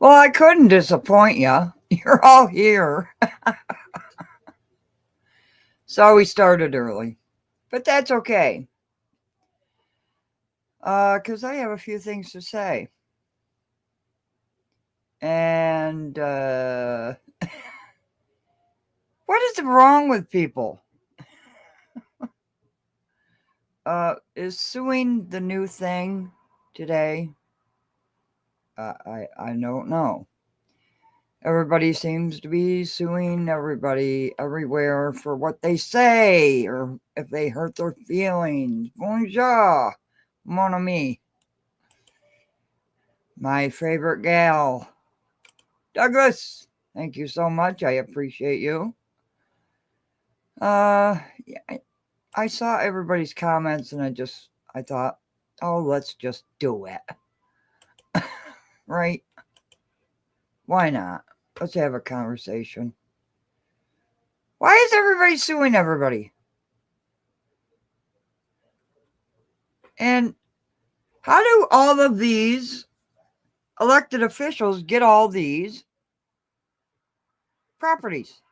Well, I couldn't disappoint you. You're all here. So we started early. But that's okay. Because I have a few things to say. And what is wrong with people? Is suing the new thing today? I don't know. Everybody seems to be suing everybody everywhere for what they say or if they hurt their feelings. Bonjour, mon ami. My favorite gal. Douglas, thank you so much. I appreciate you. Yeah, I saw everybody's comments and I thought, oh, let's just do it. Right? Why not? Let's have a conversation. Why is everybody suing everybody? And how do all of these elected officials get all these properties?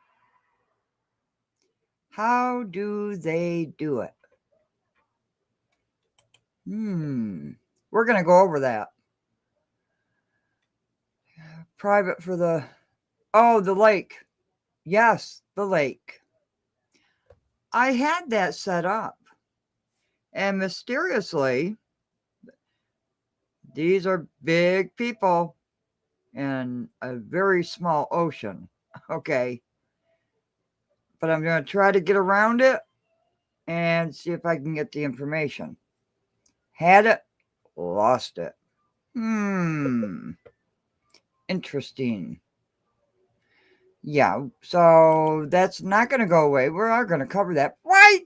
How do they do it? We're going to go over that. Private for the lake. Yes, the lake. I had that set up. And mysteriously, these are big people in a very small ocean. Okay. But I'm going to try to get around it and see if I can get the information. Had it, lost it. Interesting. Yeah, so that's not going to go away. We are going to cover that. Why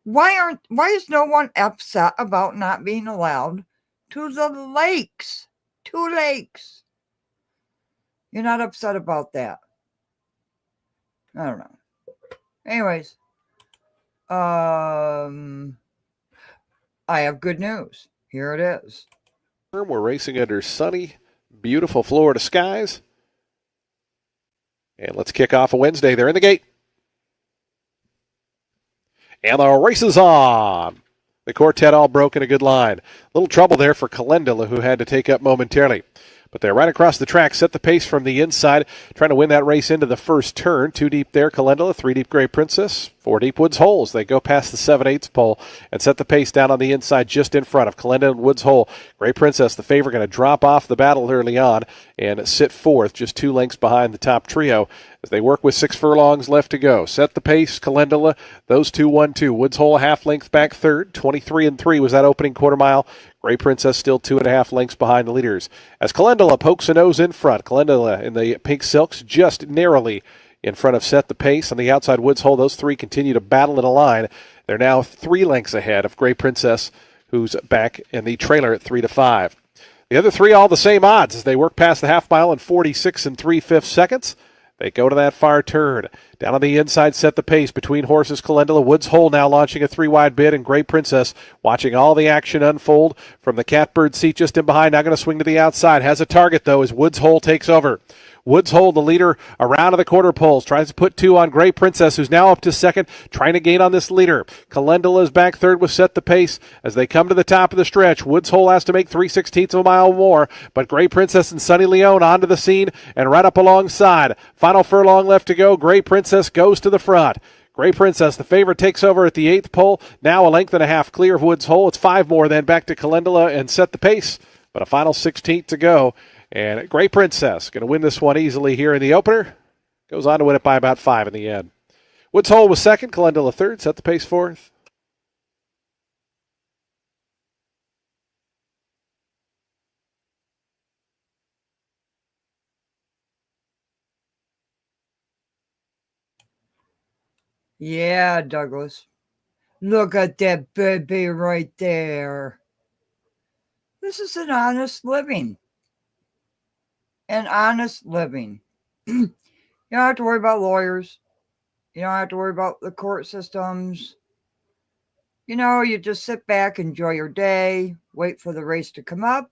is no one upset about not being allowed to the lakes? 2 lakes. You're not upset about that. I don't know. Anyways, I have good news. Here it is. We're racing under sunny, beautiful Florida skies. And let's kick off a Wednesday. They're in the gate. And the race is on. The quartet all broke in a good line. A little trouble there for Calendula, who had to take up momentarily. But they're right across the track, set the pace from the inside, trying to win that race into the first turn. 2 deep there, Calendula, 3 deep, Gray Princess, 4 deep, Woods Holes. They go past the 7/8 pole and set the pace down on the inside just in front of Calendula and Woods Hole. Gray Princess, the favorite, going to drop off the battle early on and sit fourth, just 2 lengths behind the top trio as they work with 6 furlongs left to go. Set the pace, Calendula, those 2-1-2. Woods Hole, half length back third, 23-3 was that opening quarter mile. Gray Princess still 2.5 lengths behind the leaders. As Calendula pokes a nose in front, Calendula in the pink silks just narrowly in front of Set the Pace. On the outside, Woods Hole, those 3 continue to battle in a line. They're now 3 lengths ahead of Gray Princess, who's back in the trailer at 3-5. The other 3 all the same odds as they work past the half mile in 46 3/5 seconds. They go to that far turn. Down on the inside, Set the Pace between horses. Calendula, Woods Hole now launching a 3-wide bid, and Gray Princess watching all the action unfold from the catbird seat just in behind. Now going to swing to the outside. Has a target, though, as Woods Hole takes over. Woods Hole, the leader, around to the quarter poles. Tries to put 2 on Gray Princess, who's now up to second, trying to gain on this leader. Calendula is back third with Set the Pace. As they come to the top of the stretch, Woods Hole has to make 3/16 of a mile more, but Gray Princess and Sunny Leone onto the scene and right up alongside. Final furlong left to go. Gray Princess goes to the front. Gray Princess, the favorite, takes over at the 8th pole. Now a length and a half clear of Woods Hole. It's 5 more then back to Calendula and Set the Pace, but a final 16th to go. And Gray Princess going to win this one easily here in the opener. Goes on to win it by about 5 in the end. Woods Hole was second, Calendula third, Set the Pace fourth. Yeah, Douglas. Look at that baby right there. This is an honest living. An honest living. You don't have to worry about lawyers. You don't have to worry about the court systems. You know, you just sit back, enjoy your day, wait for the race to come up,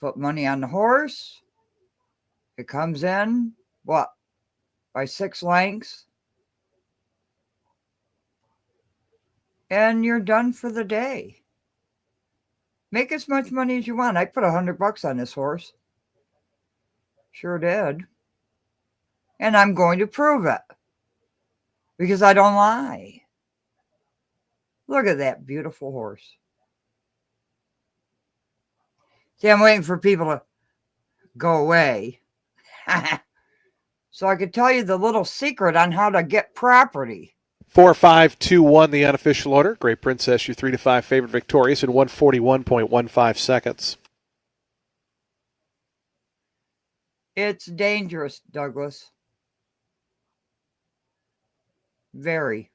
Put money on the horse. It comes in, what, by 6 lengths. And you're done for the day. Make as much money as you want. I put $100 on this horse. Sure did. And I'm going to prove it. Because I don't lie. Look at that beautiful horse. See, I'm waiting for people to go away. So I could tell you the little secret on how to get property. 4-5-2-1, the unofficial order. Great Princess, your 3-5 favorite, victorious in 141.15 seconds. It's dangerous, Douglas. Very.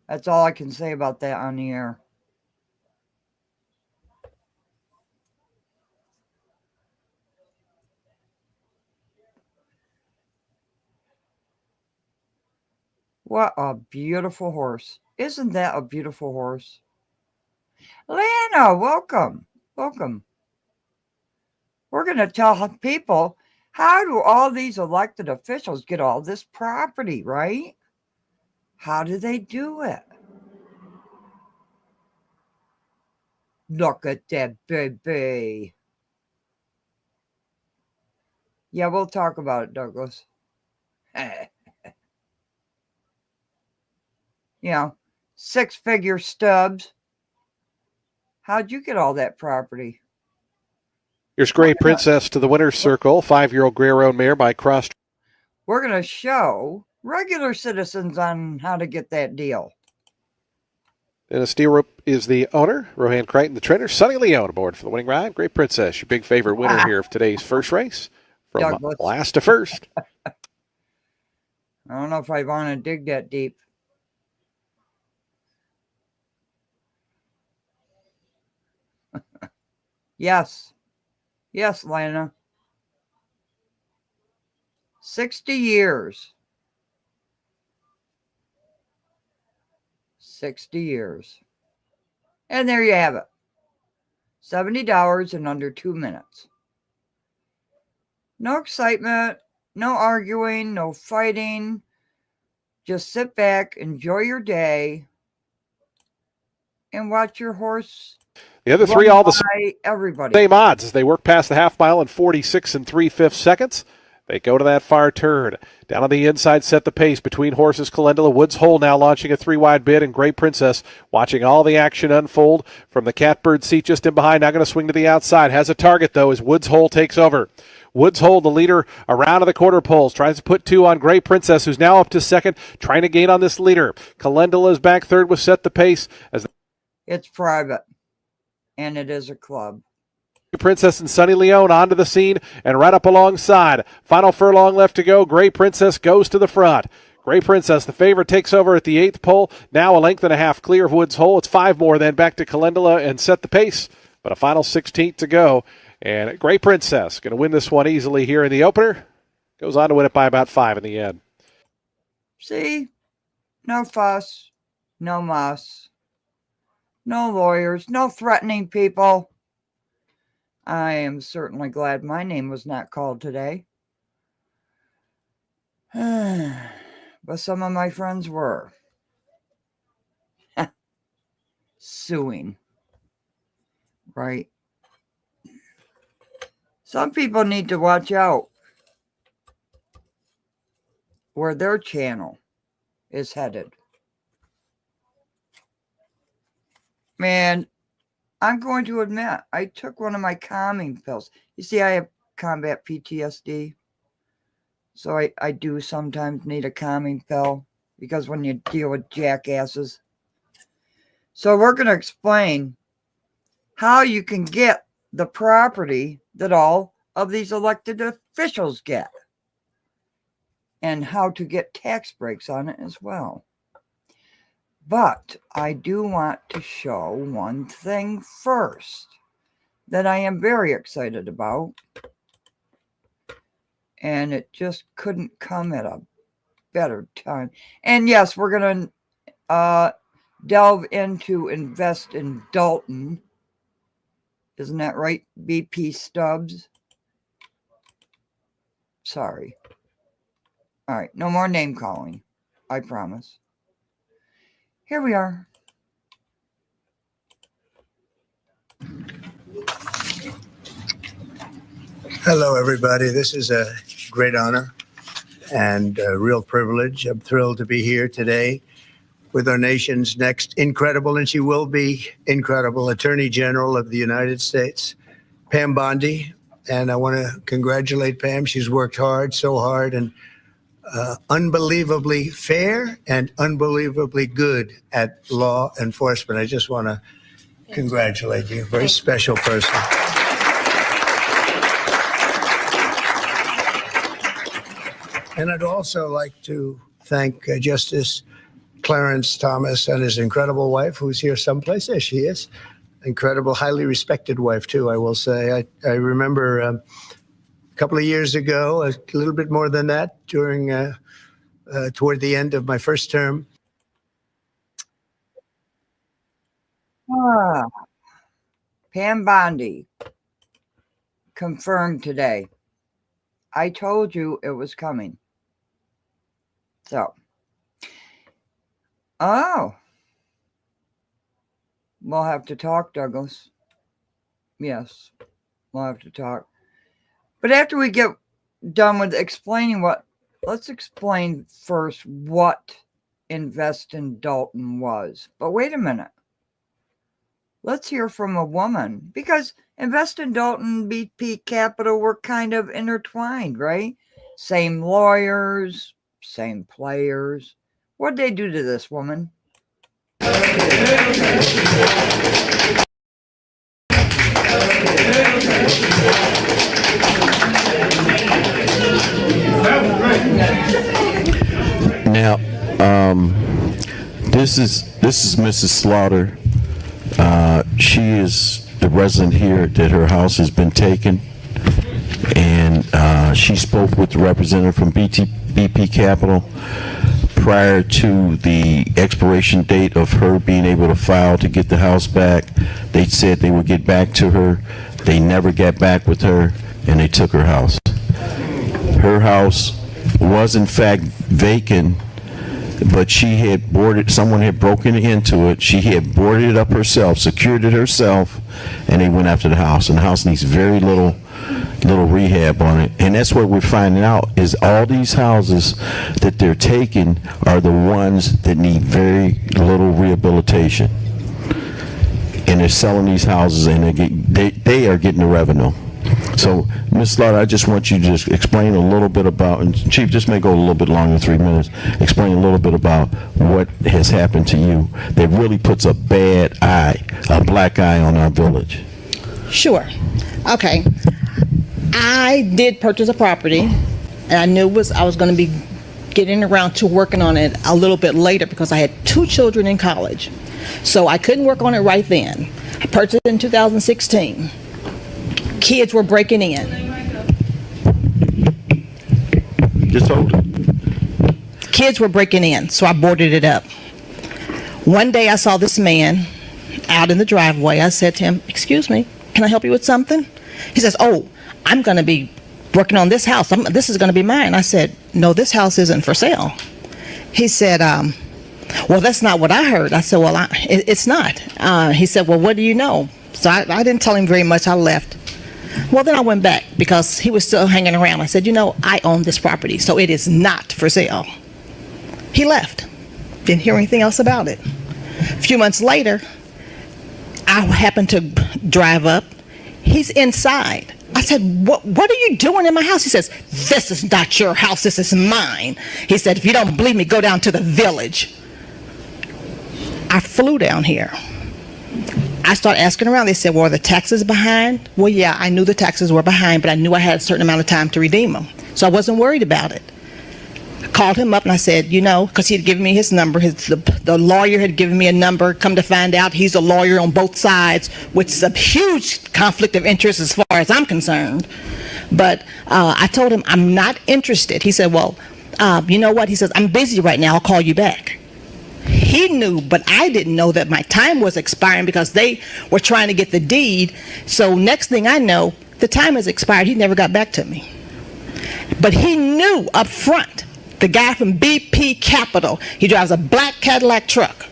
That's all I can say about that on the air. What a beautiful horse. Isn't that a beautiful horse? Lana, welcome. Welcome. We're going to tell people, how do all these elected officials get all this property, right? How do they do it? Look at that baby. Yeah, we'll talk about it, Douglas. You know, 6-figure Stubbs. How'd you get all that property? Here's Great Princess to the winner's circle. 5-year-old Gray-Roan mare by Cross. We're going to show regular citizens on how to get that deal. Dennis Steelrope is the owner. Rohan Crichton, the trainer. Sonny Leone aboard for the winning ride. Great Princess, your big favorite winner here of today's first race. From Douglas. Last to first. I don't know if I want to dig that deep. Yes. Yes, Lana. 60 years. 60 years. And there you have it. $70 in under 2 minutes. No excitement, no arguing, no fighting. Just sit back, enjoy your day, and watch your horse. The other three, all the same odds as they work past the half mile in 46 3/5 seconds. They go to that far turn. Down on the inside, set the pace between horses. Calendula, Woods Hole now launching a 3-wide bid, and Great Princess watching all the action unfold from the catbird seat just in behind. Now going to swing to the outside. Has a target, though, as Woods Hole takes over. Woods Hole, the leader, around to the quarter poles. Tries to put 2 on Great Princess, who's now up to second, trying to gain on this leader. Calendula is back third with Set the Pace. It's private, and it is a club. Princess and Sonny Leone onto the scene and right up alongside. Final furlong left to go. Great Princess goes to the front. Great Princess, the favorite, takes over at the 8th pole. Now a length and a half clear of Woods Hole. It's 5 more, then back to Calendula and Set the Pace. But a final 16th to go. And Great Princess going to win this one easily here in the opener. Goes on to win it by about 5 in the end. See? No fuss. No muss. No lawyers. No threatening people. I am certainly glad my name was not called today. But some of my friends were. Suing. Right? Some people need to watch out where their channel is headed. Man, I'm going to admit, I took one of my calming pills. You see, I have combat PTSD. So I do sometimes need a calming pill because when you deal with jackasses. So we're going to explain how you can get the property that all of these elected officials get. And how to get tax breaks on it as well. But I do want to show one thing first that I am very excited about. And it just couldn't come at a better time. And yes, we're going to delve into invest in Dalton. Isn't that right, BP Stubbs? Sorry. All right, no more name calling. I promise. Here we are. Hello, everybody. This is a great honor and a real privilege. I'm thrilled to be here today with our nation's next incredible, and she will be incredible, Attorney General of the United States, Pam Bondi. And I want to congratulate Pam. She's worked hard, so hard, and unbelievably fair and unbelievably good at law enforcement. I just want to congratulate you. Very special person. And I'd also like to thank Justice Clarence Thomas and his incredible wife, who's here someplace. There she is. Incredible, highly respected wife, too, I will say. I remember a couple of years ago, a little bit more than that, during toward the end of my first term. Pam Bondi confirmed today. I told you it was coming. So, we'll have to talk, Douglas. Yes, we'll have to talk. But after we get done with explaining let's explain first what Invest in Dalton was. But wait a minute. Let's hear from a woman, because Invest in Dalton, BP Capital were kind of intertwined, right? Same lawyers, same players. What'd they do to this woman? Now, this is Mrs. Slaughter. She is the resident here that her house has been taken, and she spoke with the representative from BP Capital prior to the expiration date of her being able to file to get the house back. They said they would get back to her. They never got back with her, and they took her house. Her house was in fact vacant, but she had someone had broken into it. She had boarded it up herself, secured it herself, and they went after the house. And the house needs very little rehab on it. And that's what we're finding out, is all these houses that they're taking are the ones that need very little rehabilitation. And they're selling these houses, and they are getting the revenue. So, Ms. Slaughter, I just want you to just explain a little bit about, and Chief, this may go a little bit longer than 3 minutes, explain a little bit about what has happened to you that really puts a black eye on our village. Sure. Okay. I did purchase a property, and I knew I was going to be getting around to working on it a little bit later because I had 2 children in college. So I couldn't work on it right then. I purchased it in 2016. Kids were breaking in. Just hold it. Kids were breaking in, so I boarded it up. One day I saw this man out in the driveway. I said to him, "Excuse me, can I help you with something?" He says, "Oh, I'm going to be working on this house. This is going to be mine." I said, "No, this house isn't for sale." He said, "Well, that's not what I heard." I said, "Well, it's not." He said, "Well, what do you know?" So I didn't tell him very much. I left. Well, then I went back because he was still hanging around. I said, "I own this property, so it is not for sale." He left. Didn't hear anything else about it. A few months later, I happened to drive up. He's inside. I said, what are you doing in my house? He says, "This is not your house. This is mine." He said, "If you don't believe me, go down to the village." I flew down here. I started asking around. They said, "Well, are the taxes behind?" Well, yeah, I knew the taxes were behind, but I knew I had a certain amount of time to redeem them. So I wasn't worried about it. I called him up and I said, because he had given me his number. The lawyer had given me a number. Come to find out, he's a lawyer on both sides, which is a huge conflict of interest as far as I'm concerned. But I told him I'm not interested. He said, "Well, you know what?" He says, "I'm busy right now. I'll call you back." he knew, but I didn't know that my time was expiring because they were trying to get the deed. So next thing I know, the time has expired. He never got back to me. But he knew up front, the guy from BP Capital, he drives a black Cadillac truck.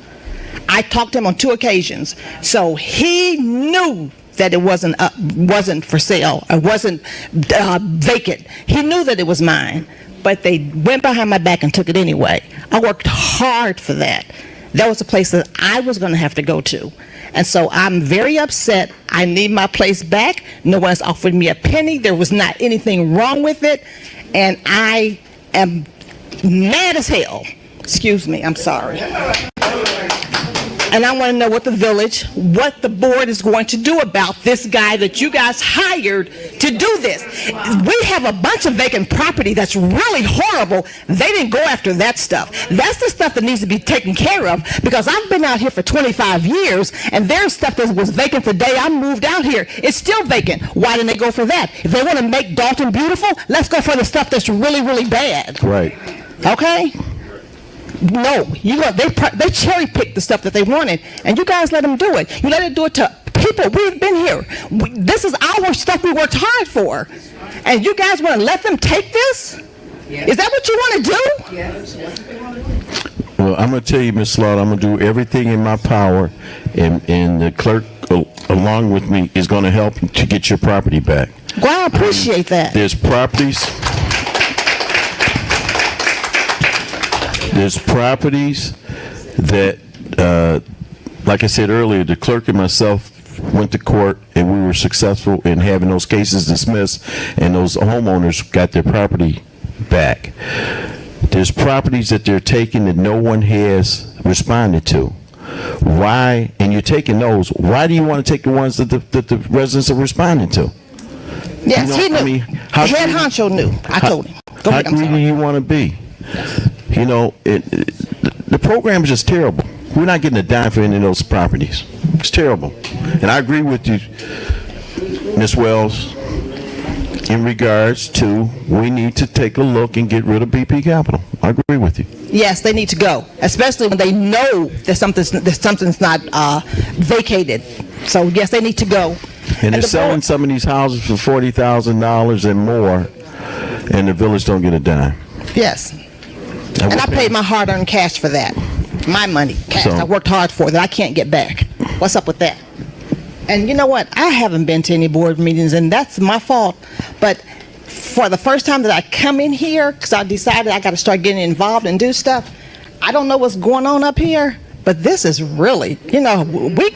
I talked to him on 2 occasions. So he knew that it wasn't for sale, or wasn't vacant. He knew that it was mine, but they went behind my back and took it anyway. I worked hard for that. That was a place that I was going to have to go to. And so I'm very upset. I need my place back. No one's offered me a penny. There was not anything wrong with it. And I am mad as hell. Excuse me, I'm sorry. And I want to know what the board is going to do about this guy that you guys hired to do this. We have a bunch of vacant property that's really horrible. They didn't go after that stuff. That's the stuff that needs to be taken care of, because I've been out here for 25 years and there's stuff that was vacant the day I moved out here. It's still vacant. Why didn't they go for that? If they want to make Dalton beautiful, let's go for the stuff that's really, really bad. Right. Okay? No, they cherry picked the stuff that they wanted, and you guys let them do it. You let it do it to people. We've been here. This is our stuff we worked hard for, and you guys want to let them take this? Yeah. Is that what you want to do? Yeah. Well, I'm going to tell you, Ms. Slaughter, I'm going to do everything in my power, and the clerk along with me is going to help to get your property back. Well, I appreciate that. There's properties that, like I said earlier, the clerk and myself went to court and we were successful in having those cases dismissed, and those homeowners got their property back. There's properties that they're taking that no one has responded to. Why? And you're taking those. Why do you want to take the ones that the residents are responding to? Yes, you know, he knew. The head honcho knew. I told him. Go how ahead, I'm greedy sorry. you want to be? You know, the program is just terrible. We're not getting a dime for any of those properties. It's terrible. And I agree with you, Ms. Wells, in regards to we need to take a look and get rid of BP Capital. I agree with you. Yes, they need to go, especially when they know that something's not vacated. So yes, they need to go. And they're selling some of these houses for $40,000 and more, and the village don't get a dime. Yes. And I paid my hard-earned cash for that. My money, cash. I worked hard for that. I can't get back. What's up with that? And you know what? I haven't been to any board meetings, and that's my fault. But for the first time that I come in here, because I decided I got to start getting involved and do stuff, I don't know what's going on up here, but this is really, you know, we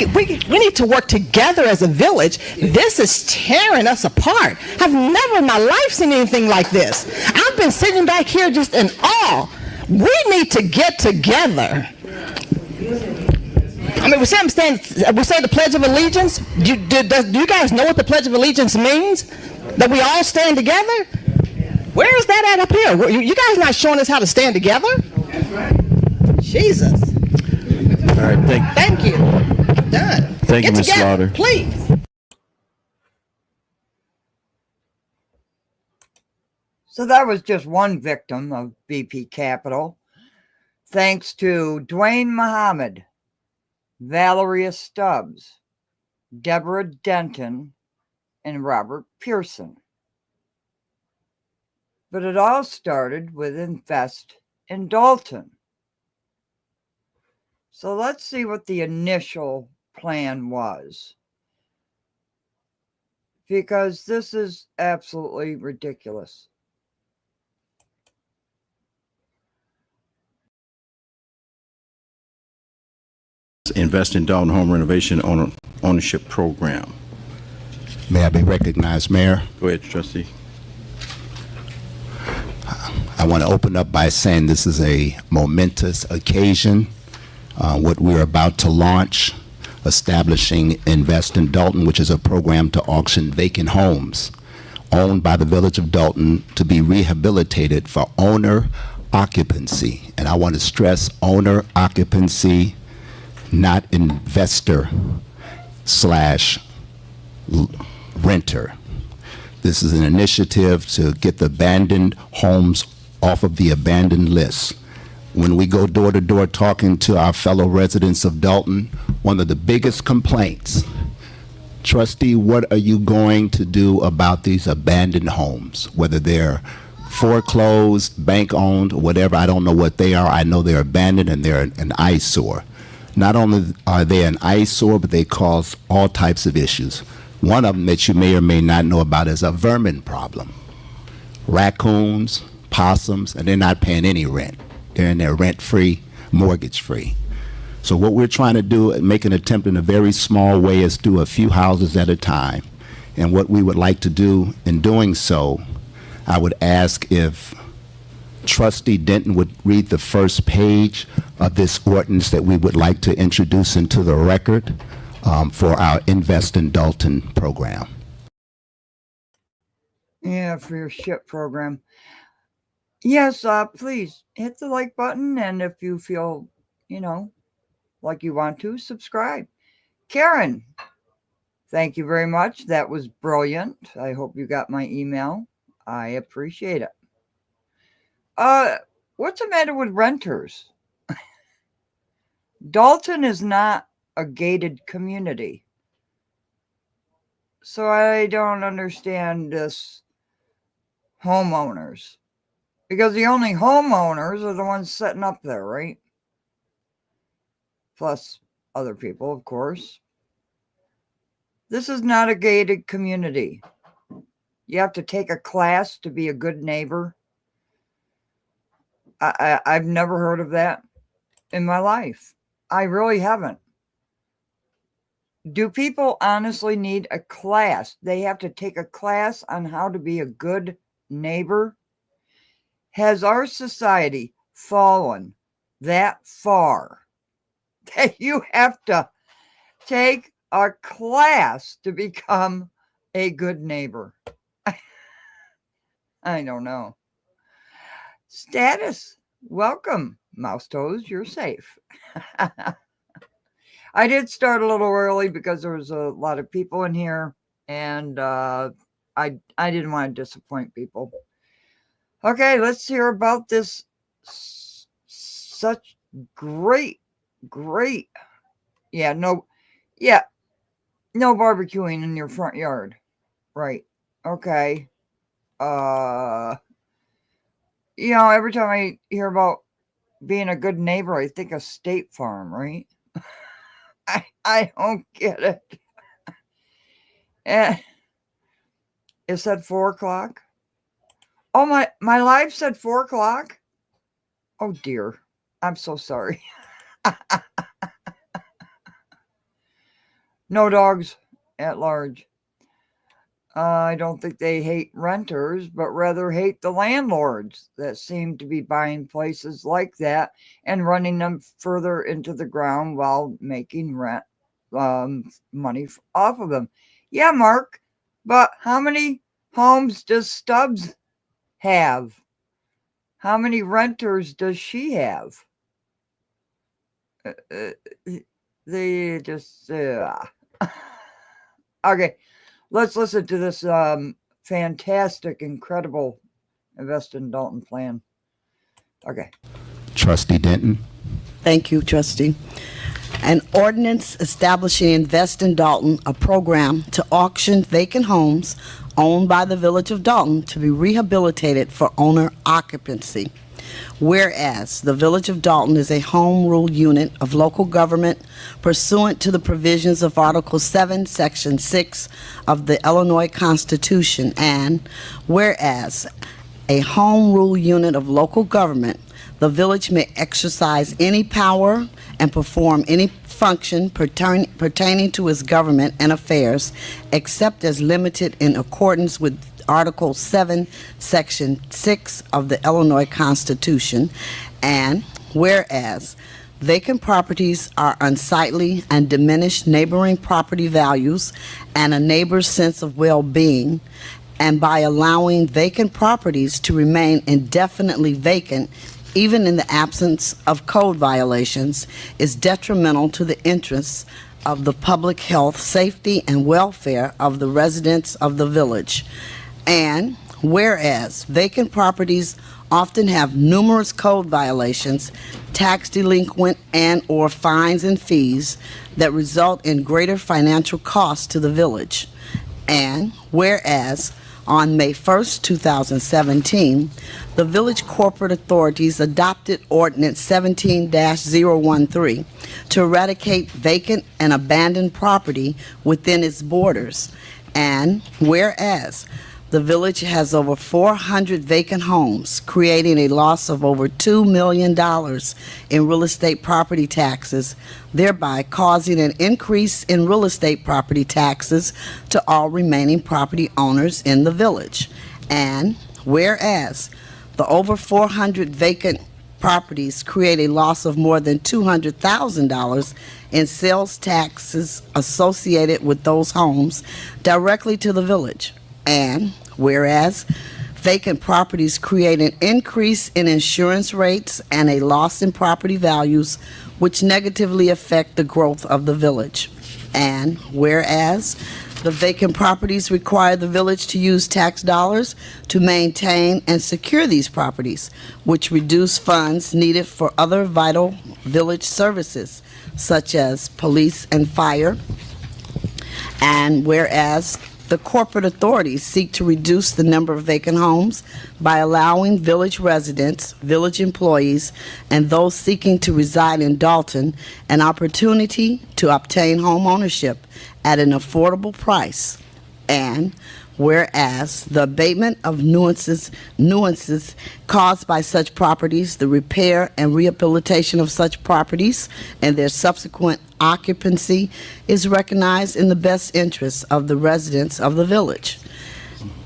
need to work together as a village. This is tearing us apart. I've never in my life seen anything like this. I've been sitting back here just in awe. We need to get together. I mean, we say the Pledge of Allegiance. Do you guys know what the Pledge of Allegiance means? That we all stand together? Where is that at up here? You guys not showing us how to stand together? Jesus. All right, thank you. I'm done. Thank you, Ms. Slaughter. Please. So that was just one victim of BP Capital. Thanks to Dwayne Muhammed, Valeria Stubbs, Deborah Denten, and Robert Pierson. But it all started with Invest in Dalton. So let's see what the initial plan was, because this is absolutely ridiculous. Invest in Dalton Home Renovation Ownership Program. May I be recognized, Mayor? Go ahead, Trustee. I want to open up by saying this is a momentous occasion. What we're about to launch, establishing Invest in Dalton, which is a program to auction vacant homes owned by the Village of Dalton to be rehabilitated for owner occupancy. And I want to stress owner occupancy, not investor/renter. This is an initiative to get the abandoned homes off of the abandoned list. when we go door to door talking to our fellow residents of Dalton, one of the biggest complaints, trustee, what are you going to do about these abandoned homes, whether they're foreclosed, bank-owned, or whatever? I don't know what they are. I know they're abandoned and they're an eyesore. Not only are they an eyesore, but they cause all types of issues. One of them that you may or may not know about is a vermin problem. Raccoons, possums, and they're not paying any rent. They're in there rent-free, mortgage-free. So what we're trying to do, make an attempt in a very small way, is do a few houses at a time. And what we would like to do in doing so, I would ask if Trustee Denten would read the first page of this ordinance that we would like to introduce into the record for our Invest in Dalton program. Yeah, for your SHIP program. Yes, please hit the like button, and if you feel, like you want to, subscribe. Karen, thank you very much. That was brilliant. I hope you got my email. I appreciate it. What's the matter with renters? Dalton is not a gated community. So I don't understand this homeowners. Because the only homeowners are the ones setting up there, right? Plus other people, of course. This is not a gated community. You have to take a class to be a good neighbor. I've never heard of that in my life. I really haven't. Do people honestly need a class? They have to take a class on how to be a good neighbor? Has our society fallen that far that you have to take a class to become a good neighbor? I don't know. Status, welcome. Mouse Toes, you're safe. I did start a little early because there was a lot of people in here, and I didn't want to disappoint people. Okay, let's hear about this such great, no barbecuing in your front yard. Right. Okay. Every time I hear about being a good neighbor, I think of State Farm, right? I don't get it. And it said 4 o'clock. Oh, my live said 4 o'clock. Oh dear. I'm so sorry. No dogs at large. I don't think they hate renters, but rather hate the landlords that seem to be buying places like that and running them further into the ground while making rent money off of them. Yeah, Mark, but how many homes does Stubbs have? How many renters does she have? They just okay. Let's listen to this fantastic, incredible Invest in Dalton plan. Okay. Trustee Denten. Thank you, Trustee. An ordinance establishing Invest in Dalton, a program to auction vacant homes owned by the Village of Dalton to be rehabilitated for owner occupancy. Whereas the Village of Dalton is a home rule unit of local government pursuant to the provisions of Article 7, Section 6 of the Illinois Constitution, and whereas a home rule unit of local government, the village may exercise any power and perform any function pertaining to its government and affairs, except as limited in accordance with Article 7, Section 6 of the Illinois Constitution, and whereas vacant properties are unsightly and diminish neighboring property values and a neighbor's sense of well-being, and by allowing vacant properties to remain indefinitely vacant, even in the absence of code violations, is detrimental to the interests of the public health, safety, and welfare of the residents of the village. And whereas vacant properties often have numerous code violations, tax delinquent and/or fines and fees that result in greater financial costs to the village. And whereas on May 1st, 2017, the village corporate authorities adopted Ordinance 17-013 to eradicate vacant and abandoned property within its borders. And whereas the village has over 400 vacant homes, creating a loss of over $2 million in real estate property taxes, thereby causing an increase in real estate property taxes to all remaining property owners in the village. And whereas the over 400 vacant properties create a loss of more than $200,000 in sales taxes associated with those homes directly to the village. And whereas vacant properties create an increase in insurance rates and a loss in property values, which negatively affect the growth of the village. And whereas the vacant properties require the village to use tax dollars to maintain and secure these properties, which reduce funds needed for other vital village services, such as police and fire. And whereas the corporate authorities seek to reduce the number of vacant homes by allowing village residents, village employees, and those seeking to reside in Dalton an opportunity to obtain home ownership at an affordable price. And whereas the abatement of nuances caused by such properties, the repair and rehabilitation of such properties, and their subsequent occupancy is recognized in the best interests of the residents of the village.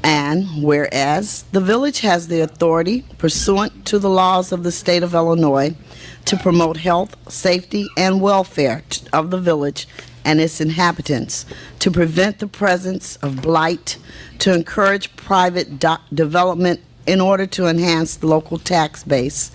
And whereas the village has the authority pursuant to the laws of the state of Illinois to promote health, safety, and welfare of the village and its inhabitants, to prevent the presence of blight, to encourage private development in order to enhance the local tax base,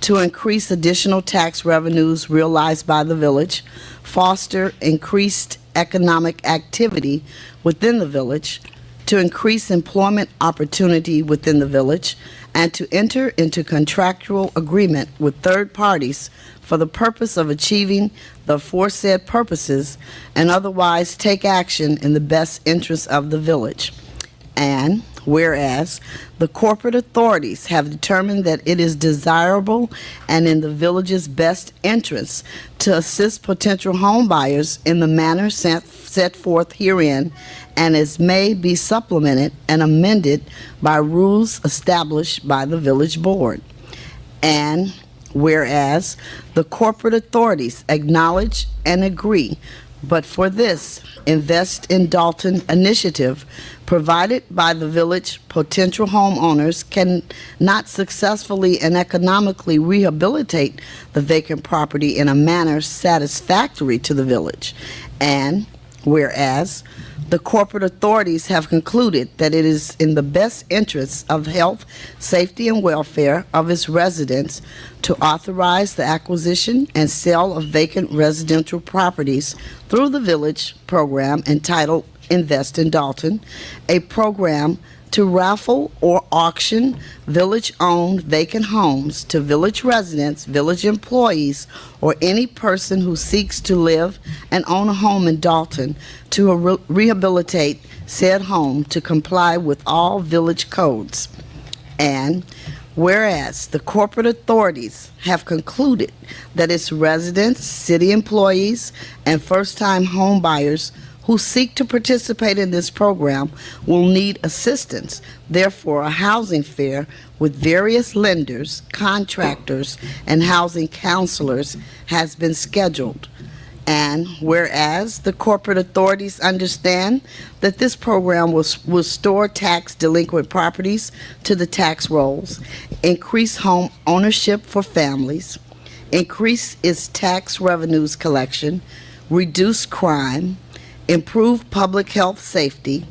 to increase additional tax revenues realized by the village, foster increased economic activity within the village, to increase employment opportunity within the village, and to enter into contractual agreement with third parties for the purpose of achieving the aforesaid purposes and otherwise take action in the best interest of the village. And whereas the corporate authorities have determined that it is desirable and in the village's best interest to assist potential home buyers in the manner set forth herein, and as may be supplemented and amended by rules established by the village board. And whereas the corporate authorities acknowledge and agree, but for this Invest in Dalton initiative provided by the village, potential homeowners can not successfully and economically rehabilitate the vacant property in a manner satisfactory to the village. And whereas the corporate authorities have concluded that it is in the best interests of health, safety, and welfare of its residents to authorize the acquisition and sale of vacant residential properties through the village program entitled Invest in Dalton, a program to raffle or auction village-owned vacant homes to village residents, village employees, or any person who seeks to live and own a home in Dalton to rehabilitate said home to comply with all village codes. And whereas the corporate authorities have concluded that its residents, city employees, and first-time home buyers who seek to participate in this program will need assistance. Therefore, a housing fair with various lenders, contractors, and housing counselors has been scheduled. And whereas the corporate authorities understand that this program will restore tax delinquent properties to the tax rolls, increase home ownership for families, increase its tax revenues collection, reduce crime, improve public health safety,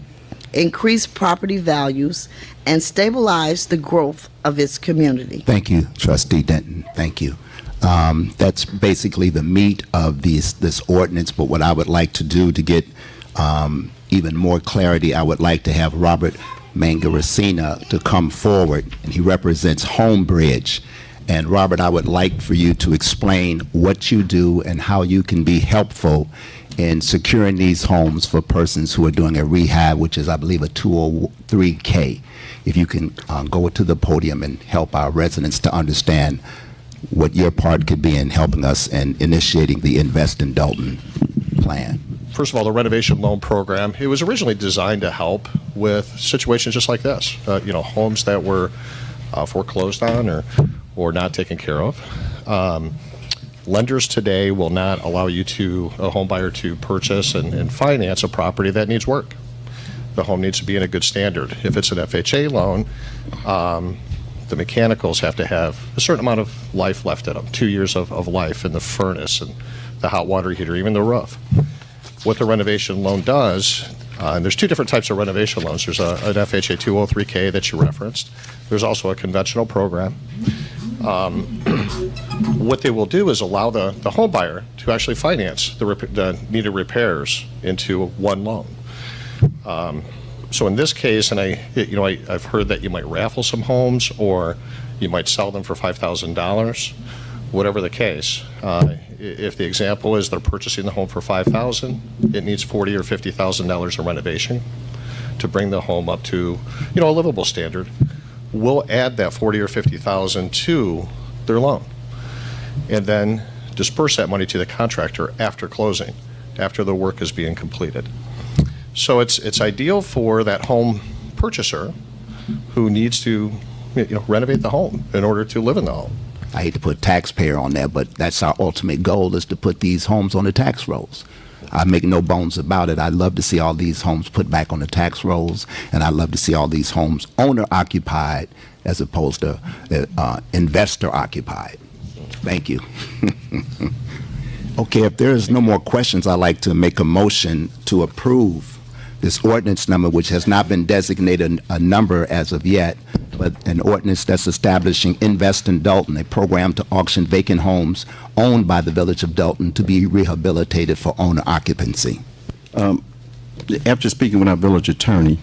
increase property values, and stabilize the growth of its community. Thank you, Trustee Denten. Thank you. That's basically the meat of this ordinance, but what I would like to do to get even more clarity, I would like to have Robert Mangaracina to come forward, and he represents Homebridge. And Robert, I would like for you to explain what you do and how you can be helpful in securing these homes for persons who are doing a rehab, which is, I believe, a 203K. If you can go to the podium and help our residents to understand what your part could be in helping us and initiating the Invest in Dalton plan. First of all, the renovation loan program, it was originally designed to help with situations just like this. Homes that were foreclosed on or not taken care of. Lenders today will not allow a home buyer to purchase and finance a property that needs work. The home needs to be in a good standard. If it's an FHA loan, the mechanicals have to have a certain amount of life left in them, 2 years of life in the furnace and the hot water heater, even the roof. What the renovation loan does, and there's two different types of renovation loans. There's an FHA 203K that you referenced. There's also a conventional program. What they will do is allow the home buyer to actually finance the needed repairs into one loan. So in this case, and I've heard that you might raffle some homes or you might sell them for $5,000, whatever the case. If the example is they're purchasing the home for $5,000, it needs $40,000 or $50,000 in renovation to bring the home up to a livable standard. We'll add that $40,000 or $50,000 to their loan, and then disperse that money to the contractor after closing, after the work is being completed. So it's ideal for that home purchaser who needs to renovate the home in order to live in the home. I hate to put taxpayer on there, but that's our ultimate goal, is to put these homes on the tax rolls. I make no bones about it. I'd love to see all these homes put back on the tax rolls, and I'd love to see all these homes owner-occupied as opposed to investor-occupied. Thank you. Okay, if there's no more questions, I'd like to make a motion to approve this ordinance number, which has not been designated a number as of yet, but an ordinance that's establishing Invest in Dalton, a program to auction vacant homes owned by the Village of Dalton to be rehabilitated for owner occupancy. After speaking with our village attorney,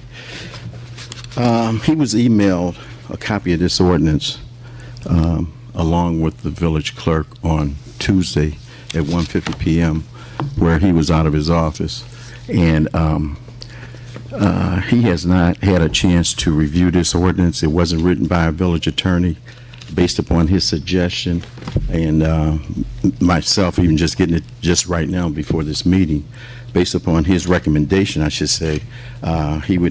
he was emailed a copy of this ordinance along with the village clerk on Tuesday at 1:50 p.m. where he was out of his office, and he has not had a chance to review this ordinance. It wasn't written by a village attorney based upon his suggestion, and myself even just getting it just right now before this meeting, based upon his recommendation, I should say, he's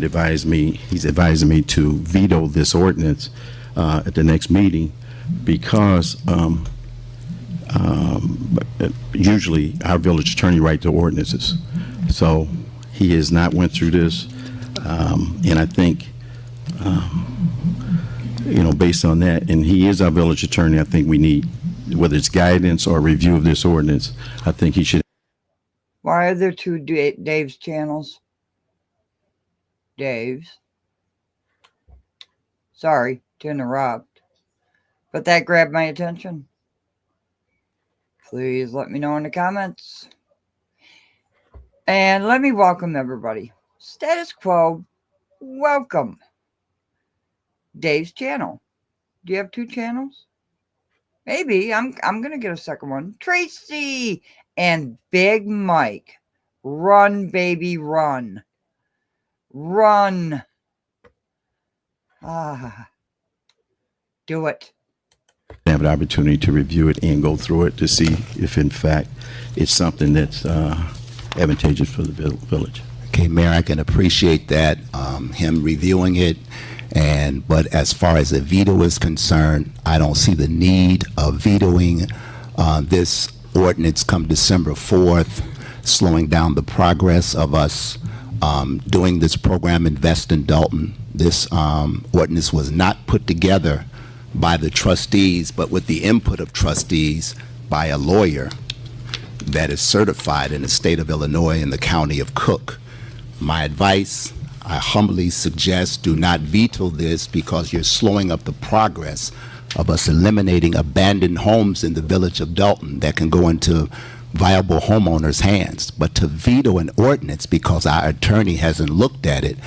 advising me to veto this ordinance at the next meeting, because usually our village attorney writes the ordinances. So he has not went through this, and I think, based on that, and he is our village attorney, I think we need, whether it's guidance or review of this ordinance, I think he should. Why are there two Dave's channels? Dave's. Sorry to interrupt, but that grabbed my attention. Please let me know in the comments. And let me welcome everybody. Status Quo, welcome. Dave's channel. Do you have two channels? Maybe. I'm going to get a second one. Tracy and Big Mike. Run, baby, run. Run. Do it. Have an opportunity to review it and go through it to see if, in fact, it's something that's advantageous for the village. Okay, Mayor, I can appreciate that, him reviewing it, but as far as a veto is concerned, I don't see the need of vetoing this ordinance come December 4th, slowing down the progress of us doing this program, Invest in Dalton. This ordinance was not put together by the trustees, but with the input of trustees by a lawyer that is certified in the state of Illinois and the county of Cook. My advice, I humbly suggest, do not veto this, because you're slowing up the progress of us eliminating abandoned homes in the village of Dalton that can go into viable homeowners' hands. But to veto an ordinance because our attorney hasn't looked at it,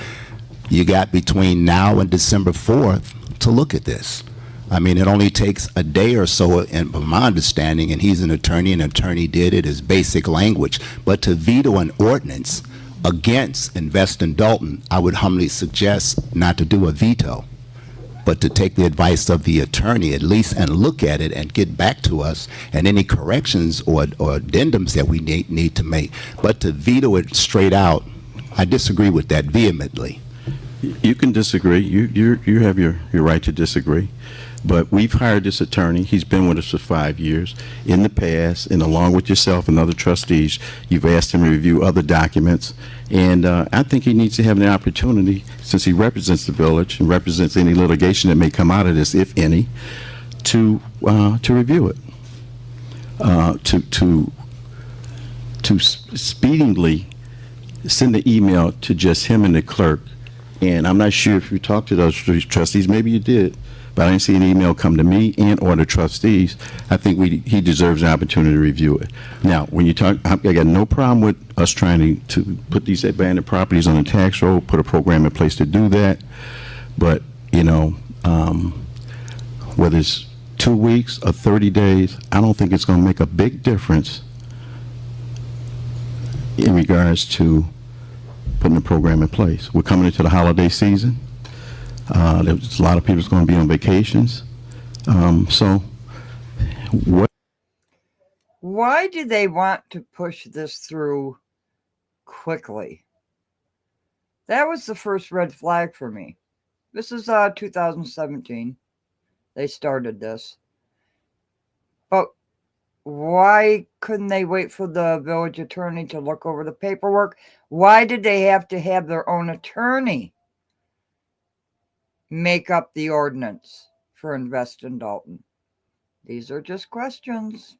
You got between now and December 4th to look at this. I mean, it only takes a day or so, and from my understanding, and he's an attorney did it, is basic language. But to veto an ordinance against Invest in Dalton, I would humbly suggest not to do a veto, but to take the advice of the attorney at least and look at it and get back to us, and any corrections or addendums that we need to make. But to veto it straight out, I disagree with that vehemently. You can disagree. You have your right to disagree. But we've hired this attorney. He's been with us for 5 years. In the past, and along with yourself and other trustees, you've asked him to review other documents. And I think he needs to have an opportunity, since he represents the village and represents any litigation that may come out of this, if any, to review it. To speedily send the email to just him and the clerk. And I'm not sure if you talked to those trustees. Maybe you did. But I didn't see an email come to me and or the trustees. I think he deserves an opportunity to review it. Now, when you talk, I got no problem with us trying to put these abandoned properties on the tax roll, put a program in place to do that. But, you know, whether it's 2 weeks or 30 days, I don't think it's going to make a big difference in regards to putting the program in place. We're coming into the holiday season. There's a lot of people going to be on vacations. So what? Why do they want to push this through quickly? That was the first red flag for me. This is 2017. They started this. But why couldn't they wait for the village attorney to look over the paperwork? Why did they have to have their own attorney make up the ordinance for Invest in Dalton? These are just questions.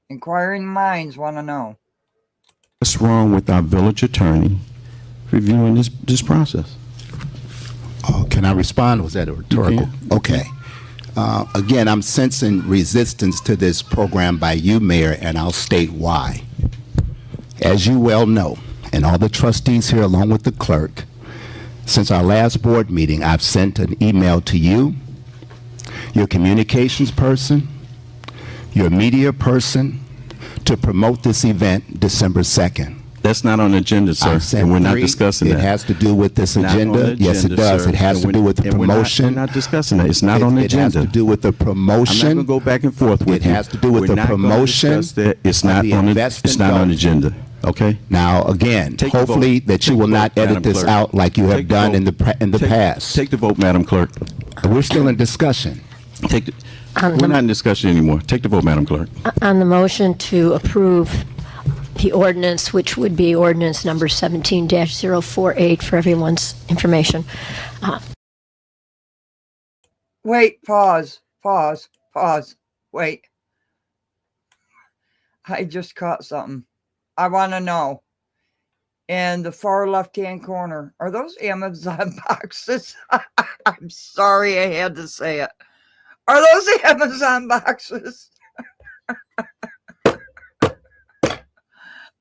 Inquiring minds want to know. What's wrong with our village attorney reviewing this process? Oh, can I respond? Was that a rhetorical? Okay. Again, I'm sensing resistance to this program by you, Mayor, and I'll state why. As you well know, and all the trustees here along with the clerk, since our last board meeting, I've sent an email to you, your communications person, your media person, to promote this event December 2nd. That's not on the agenda, sir, and we're not discussing that. It has to do with this agenda. Yes, it does. Sir. It has to do with the promotion. We're not discussing that. It's not on the agenda. It has to do with the promotion. I'm not going to go back and forth with you. It has to do with the promotion. It's not on the agenda. Okay. Now, again, hopefully that you will not edit this out like you have done in the past. Take the vote, Madam Clerk. We're still in discussion. We're not in discussion anymore. Take the vote, Madam Clerk. On the motion to approve the ordinance, which would be ordinance number 17-048 for everyone's information. Wait, pause. Wait. I just caught something. I want to know. In the far left-hand corner, are those Amazon boxes? I'm sorry I had to say it. Are those Amazon boxes?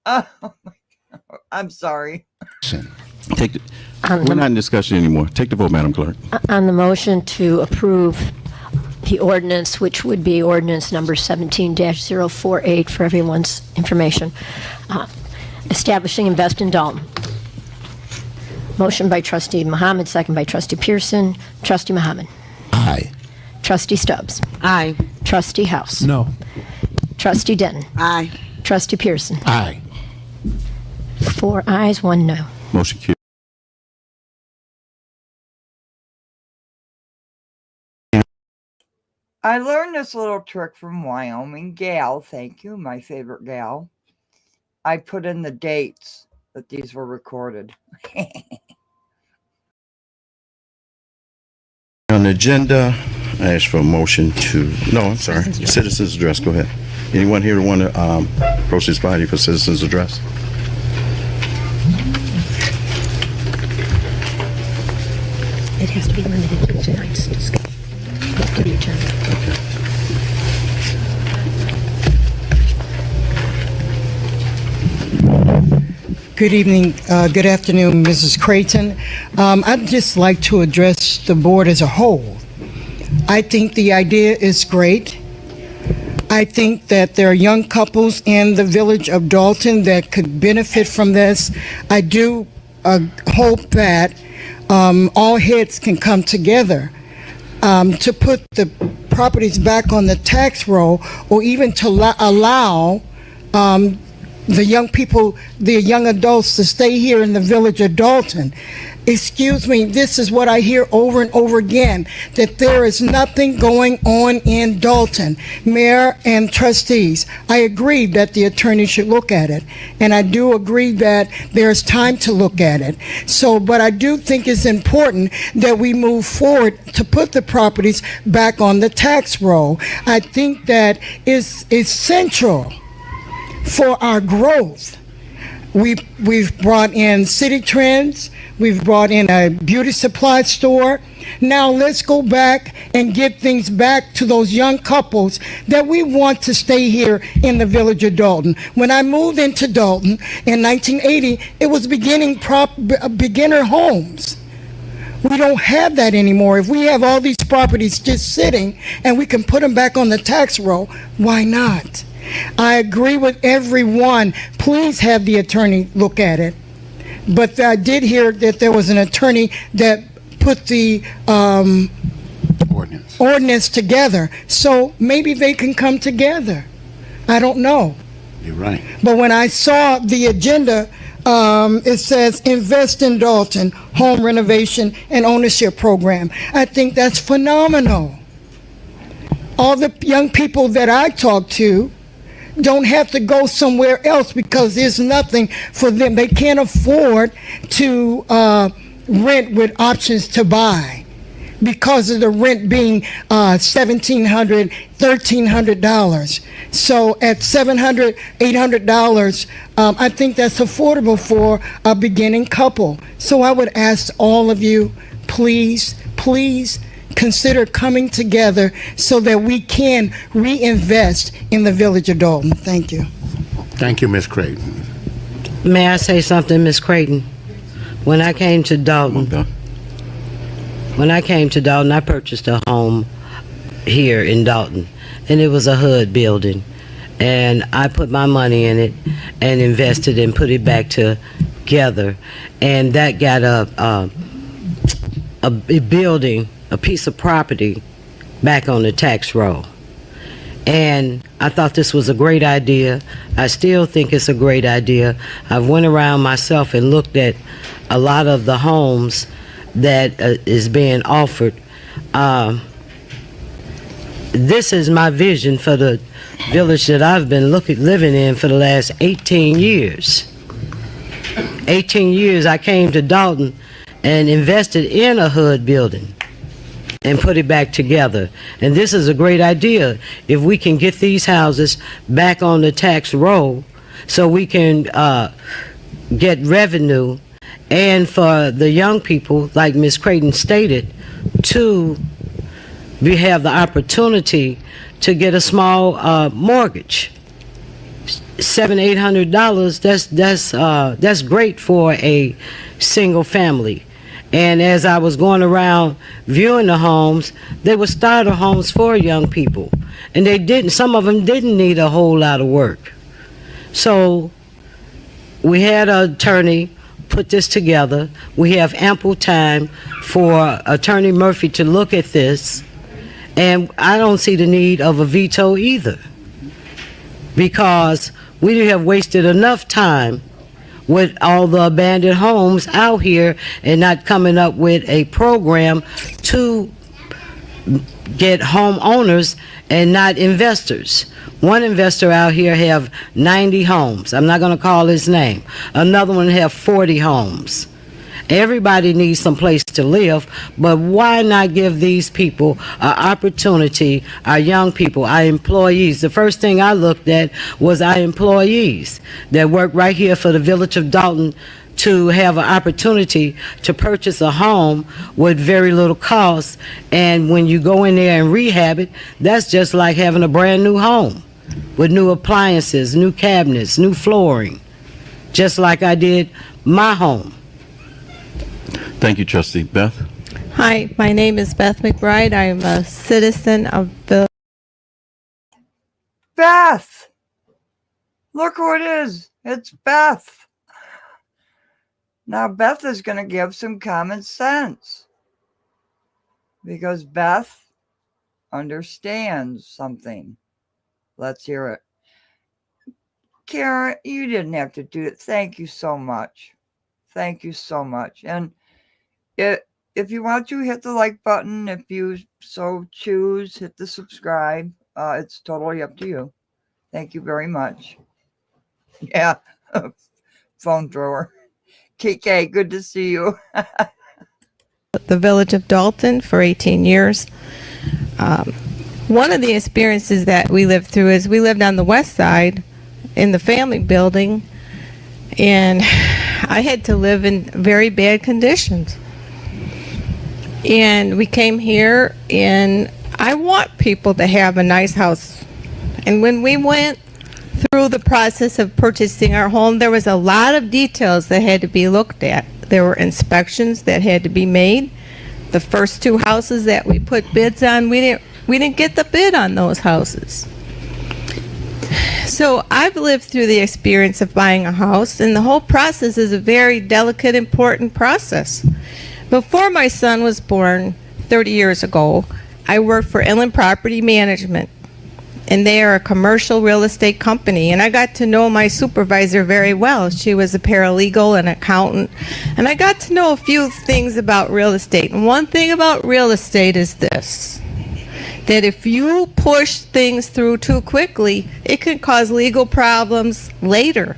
Oh my God. I'm sorry. We're not in discussion anymore. Take the vote, Madam Clerk. On the motion to approve the ordinance, which would be ordinance number 17-048 for everyone's information, establishing Invest in Dalton. Motion by Trustee Muhammad, second by Trustee Pierson. Trustee Muhammad. Aye. Trustee Stubbs. Aye. Trustee House. No. Trustee Denten. Aye. Trustee Pierson. Aye. 4 ayes, 1 no. Motion carried. I learned this little trick from Wyoming gal. Thank you, my favorite gal. I put in the dates that these were recorded. On the agenda, I ask for a motion to, citizens address. Go ahead. Anyone here want to approach this body for citizens address? It has to be limited to tonight's discussion. To the agenda. Good evening, good afternoon, Mrs. Creighton. I'd just like to address the board as a whole. I think the idea is great. I think that there are young couples in the village of Dalton that could benefit from this. I do hope that all heads can come together to put the properties back on the tax roll, or even to allow the young people, the young adults, to stay here in the village of Dalton. Excuse me, this is what I hear over and over again, that there is nothing going on in Dalton. Mayor and trustees, I agree that the attorney should look at it, and I do agree that there's time to look at it. So, but I do think it's important that we move forward to put the properties back on the tax roll. I think that is essential for our growth. We've brought in City Trends, we've brought in a beauty supply store. Now let's go back and get things back to those young couples that we want to stay here in the village of Dalton. When I moved into Dalton in 1980, it was beginner homes. We don't have that anymore. If we have all these properties just sitting and we can put them back on the tax roll, why not? I agree with everyone. Please have the attorney look at it. But I did hear that there was an attorney that put the ordinance together. So maybe they can come together. I don't know. You're right. But when I saw the agenda, it says invest in Dalton, home renovation and ownership program. I think that's phenomenal. All the young people that I talk to don't have to go somewhere else because there's nothing for them. They can't afford to rent with options to buy because of the rent being $1,700, $1,300. So at $700, $800, I think that's affordable for a beginning couple. So I would ask all of you, please, please consider coming together so that we can reinvest in the village of Dalton. Thank you. Thank you, Ms. Creighton. May I say something, Ms. Creighton? When I came to Dalton, I purchased a home here in Dalton, and it was a HUD building, and I put my money in it and invested and put it back together, and that got a building, a piece of property back on the tax roll. And I thought this was a great idea. I still think it's a great idea. I've went around myself and looked at a lot of the homes that is being offered. This is my vision for the village that I've been living in for the last 18 years. 18 years I came to Dalton and invested in a HUD building and put it back together. And this is a great idea. If we can get these houses back on the tax roll so we can get revenue, and for the young people, like Ms. Creighton stated, to have the opportunity to get a small mortgage. $700, $800, that's great for a single family. And as I was going around viewing the homes, they were starter homes for young people. And some of them didn't need a whole lot of work. So we had an attorney put this together. We have ample time for Attorney Murphy to look at this. And I don't see the need of a veto either, because we have wasted enough time with all the abandoned homes out here and not coming up with a program to get homeowners and not investors. One investor out here have 90 homes. I'm not going to call his name. Another one have 40 homes. Everybody needs some place to live, but why not give these people an opportunity, our young people, our employees? The first thing I looked at was our employees that work right here for the village of Dalton to have an opportunity to purchase a home with very little cost. And when you go in there and rehab it, that's just like having a brand new home with new appliances, new cabinets, new flooring. just like I did my home. Thank you, Trustee. Beth? Hi, my name is Beth McBride. I'm a citizen of the... Beth! Look who it is. It's Beth. Now, Beth is going to give some common sense. Because Beth understands something. Let's hear it. Karen, you didn't have to do it. Thank you so much. Thank you so much. And if you want to, hit the like button. If you so choose, hit the subscribe. It's totally up to you. Thank you very much. Yeah, phone thrower. TK, good to see you. the village of Dalton for 18 years. One of the experiences that we lived through is we lived on the west side in the family building, and I had to live in very bad conditions. And we came here, and I want people to have a nice house. And when we went through the process of purchasing our home, there was a lot of details that had to be looked at. There were inspections that had to be made. The first two houses that we put bids on, we didn't get the bid on those houses. So I've lived through the experience of buying a house, and the whole process is a very delicate, important process. Before my son was born 30 years ago, I worked for Inland Property Management, and they are a commercial real estate company, and I got to know my supervisor very well. She was a paralegal and accountant, and I got to know a few things about real estate. And one thing about real estate is this, that if you push things through too quickly, it can cause legal problems later.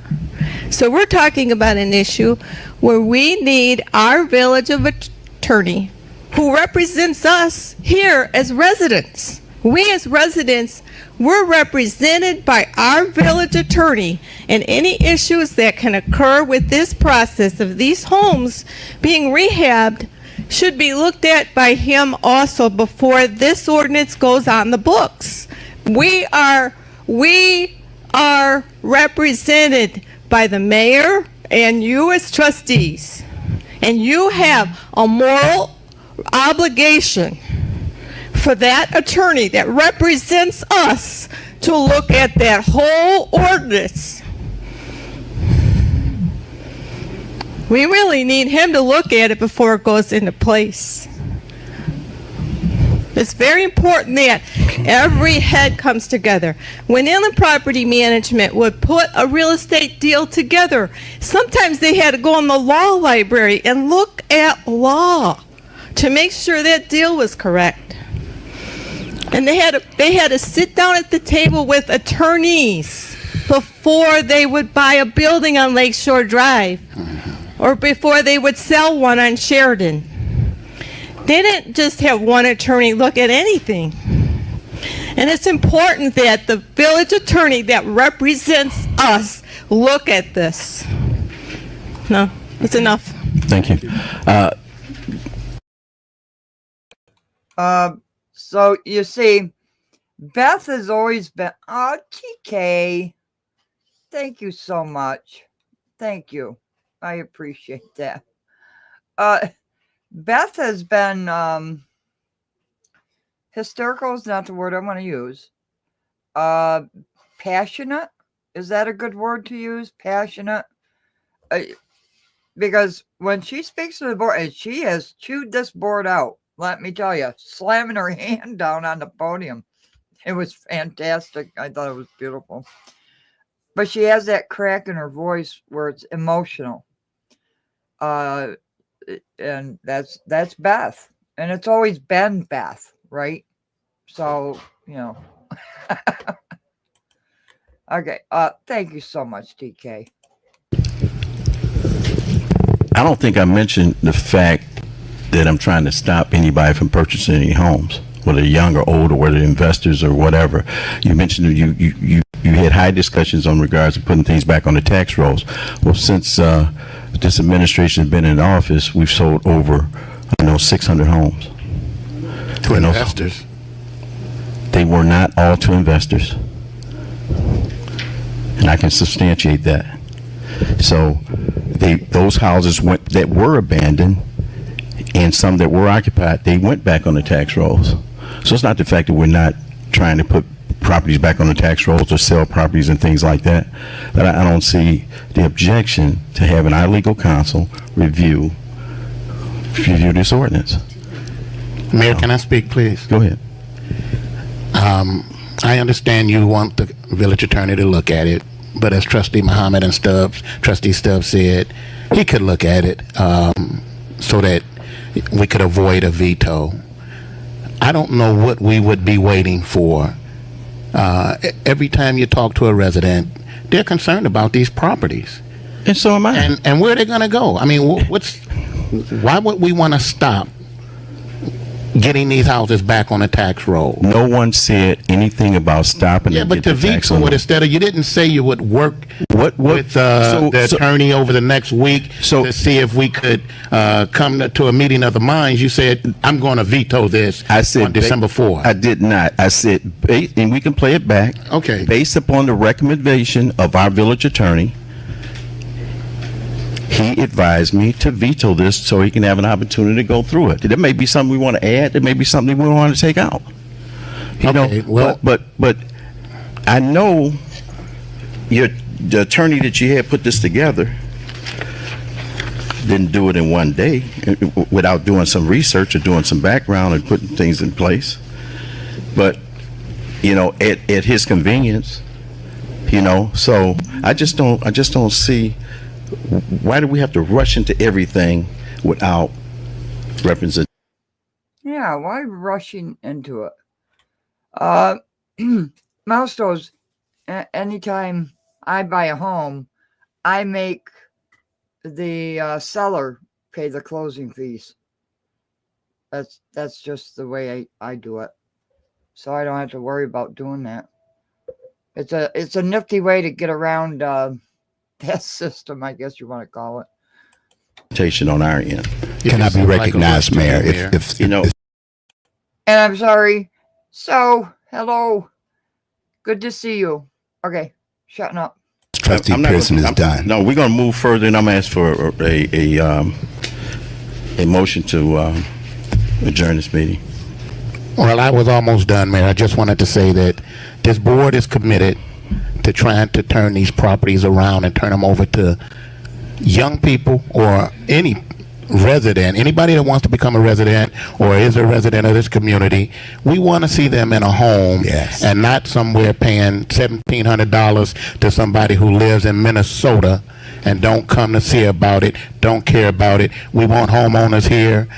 So we're talking about an issue where we need our village of attorney who represents us here as residents. We as residents, we're represented by our village attorney, and any issues that can occur with this process of these homes being rehabbed should be looked at by him also before this ordinance goes on the books. We are represented by the mayor and you as trustees, and you have a moral obligation for that attorney that represents us to look at that whole ordinance. We really need him to look at it before it goes into place. It's very important that every head comes together. When Inland Property Management would put a real estate deal together, sometimes they had to go in the law library and look at law to make sure that deal was correct. And they had to sit down at the table with attorneys before they would buy a building on Lakeshore Drive or before they would sell one on Sheridan. They didn't just have one attorney look at anything. And it's important that the village attorney that represents us look at this. No, it's enough. Thank you. So you see, Beth has always been, oh, TK, thank you so much. Thank you. I appreciate that. Beth has been, hysterical is not the word I want to use. Passionate, is that a good word to use? Passionate? Because when she speaks to the board, and she has chewed this board out, let me tell you, slamming her hand down on the podium. It was fantastic. I thought it was beautiful. But she has that crack in her voice where it's emotional. And that's Beth. And it's always been Beth, right? So, you know. Okay. Thank you so much, TK. I don't think I mentioned the fact that I'm trying to stop anybody from purchasing any homes, whether young or old, or whether investors or whatever. You mentioned you had high discussions on regards to putting things back on the tax rolls. Well, since this administration has been in office, we've sold over, 600 homes. To investors? They were not all to investors. And I can substantiate that. So those houses that were abandoned and some that were occupied, they went back on the tax rolls. So it's not the fact that we're not trying to put properties back on the tax rolls or sell properties and things like that, but I don't see the objection to having our legal counsel review this ordinance. Mayor, can I speak, please? Go ahead. I understand you want the village attorney to look at it, but as Trustee Muhammed and Trustee Stubbs said, he could look at it so that we could avoid a veto. I don't know what we would be waiting for. Every time you talk to a resident, they're concerned about these properties. And so am I. And where are they going to go? I mean, why would we want to stop getting these houses back on the tax roll? No one said anything about stopping. Yeah, but to veto it instead of, you didn't say you would work with the attorney over the next week to see if we could come to a meeting of the minds. You said, I'm going to veto this on December 4th. I did not. I said, and we can play it back. Okay. Based upon the recommendation of our village attorney, he advised me to veto this so he can have an opportunity to go through it. There may be something we want to add. There may be something we want to take out. You know, well, but I know the attorney that you had put this together didn't do it in one day without doing some research or doing some background and putting things in place. But, you know, at his convenience, you know, so I just don't see why do we have to rush into everything without representation? Yeah, why rushing into it? Milestones, anytime I buy a home, I make the seller pay the closing fees. That's just the way I do it. So I don't have to worry about doing that. It's a nifty way to get around that system, I guess you want to call it. On our end. Can I be recognized, Mayor? If you know. And I'm sorry. So, hello. Good to see you. Okay, shutting up. Trustee Pierson is done. No, we're going to move further, and I'm going to ask for a motion to adjourn this meeting. Well, I was almost done, Mayor. I just wanted to say that this board is committed to trying to turn these properties around and turn them over to young people or any resident, anybody that wants to become a resident or is a resident of this community. We want to see them in a home, yes, and not somewhere paying $1,700 to somebody who lives in Minnesota and don't come to see about it, don't care about it. We want homeowners here.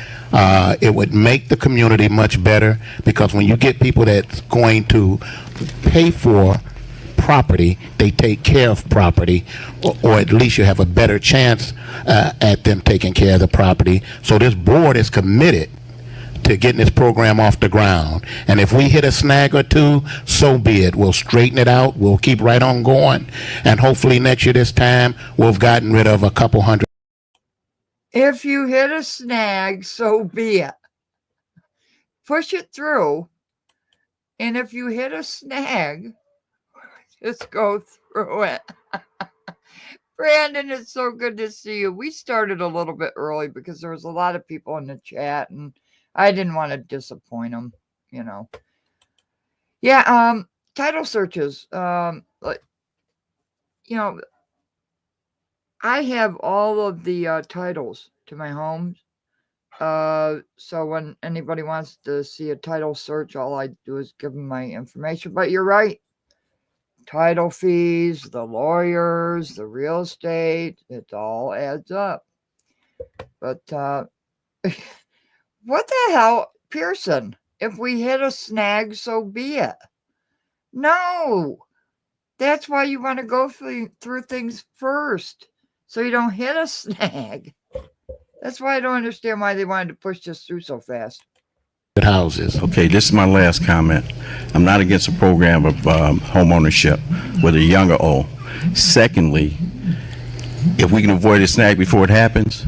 It would make the community much better, because when you get people that's going to pay for property, they take care of property, or at least you have a better chance at them taking care of the property. So this board is committed to getting this program off the ground. And if we hit a snag or two, so be it. We'll straighten it out. We'll keep right on going. And hopefully next year this time, we've gotten rid of a couple hundred. If you hit a snag, so be it. Push it through. And if you hit a snag, just go through it. Brandon, it's so good to see you. We started a little bit early because there was a lot of people in the chat, and I didn't want to disappoint them, you know. Yeah, title searches. Like, you know, I have all of the titles to my homes. So when anybody wants to see a title search, all I do is give them my information. But you're right. Title fees, the lawyers, the real estate, it all adds up. But what the hell, Pierson? If we hit a snag, so be it. No, that's why you want to go through things first, so you don't hit a snag. That's why I don't understand why they wanted to push this through so fast. Houses. Okay, this is my last comment. I'm not against a program of home ownership, whether young or old. Secondly, if we can avoid a snag before it happens,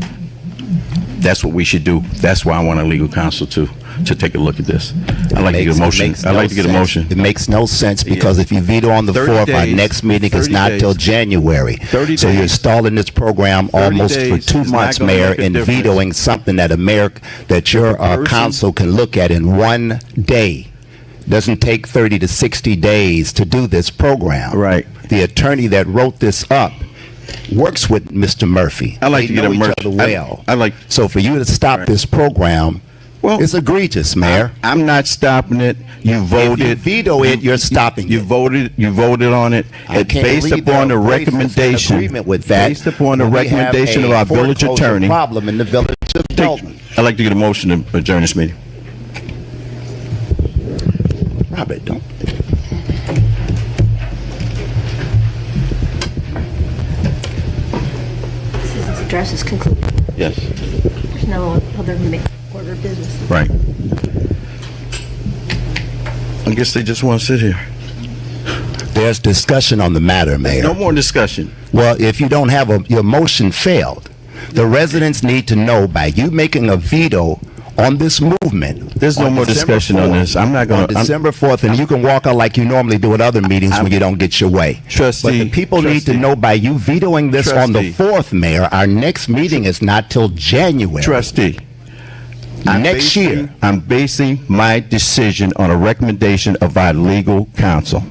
that's what we should do. That's why I want a legal counsel to to take a look at this. I'd like to get a motion. I'd like to get a motion. It makes no sense because if you veto on the 30 4th, our days, next meeting is 30 not days. till January. 30 So you're days. stalling this program 30 almost for days 2 is not months, gonna Mayor, make a and difference. vetoing something that your council can look at in 1 day. Doesn't take 30 to 60 days to do this program. Right. The attorney that wrote this up works with Mr. Murphy. I'd like They to get know a each mer- other well. I'd like. So for you to stop this program, it's egregious, Mayor. I'm not stopping it. You voted. If you veto it, you're stopping You it. voted. You voted on it. I It's can't based believe upon the there are voices in recommendation. agreement with that. Based upon the when we have recommendation of a our village foreclosure attorney. problem in the village of Dalton. I'd like to get a motion to adjourn this meeting. Robert, don't. Citizens' address is concluded. Yes. There's no other order of business. Right. I guess they just want to sit here. There's discussion on the matter, Mayor. No more discussion. Well, if you don't have your motion failed, the residents need to know by you making a veto on this movement. There's no on more December discussion on 4th, this. I'm not going on to. December 4th, and you can walk out like you normally do at other meetings when you don't get your way. Trustee, But the people need to trustee. know by you vetoing this on the Trustee. 4th, Mayor, our next meeting is not till January. Trustee. Next year. I'm basing my decision on a recommendation of our legal counsel.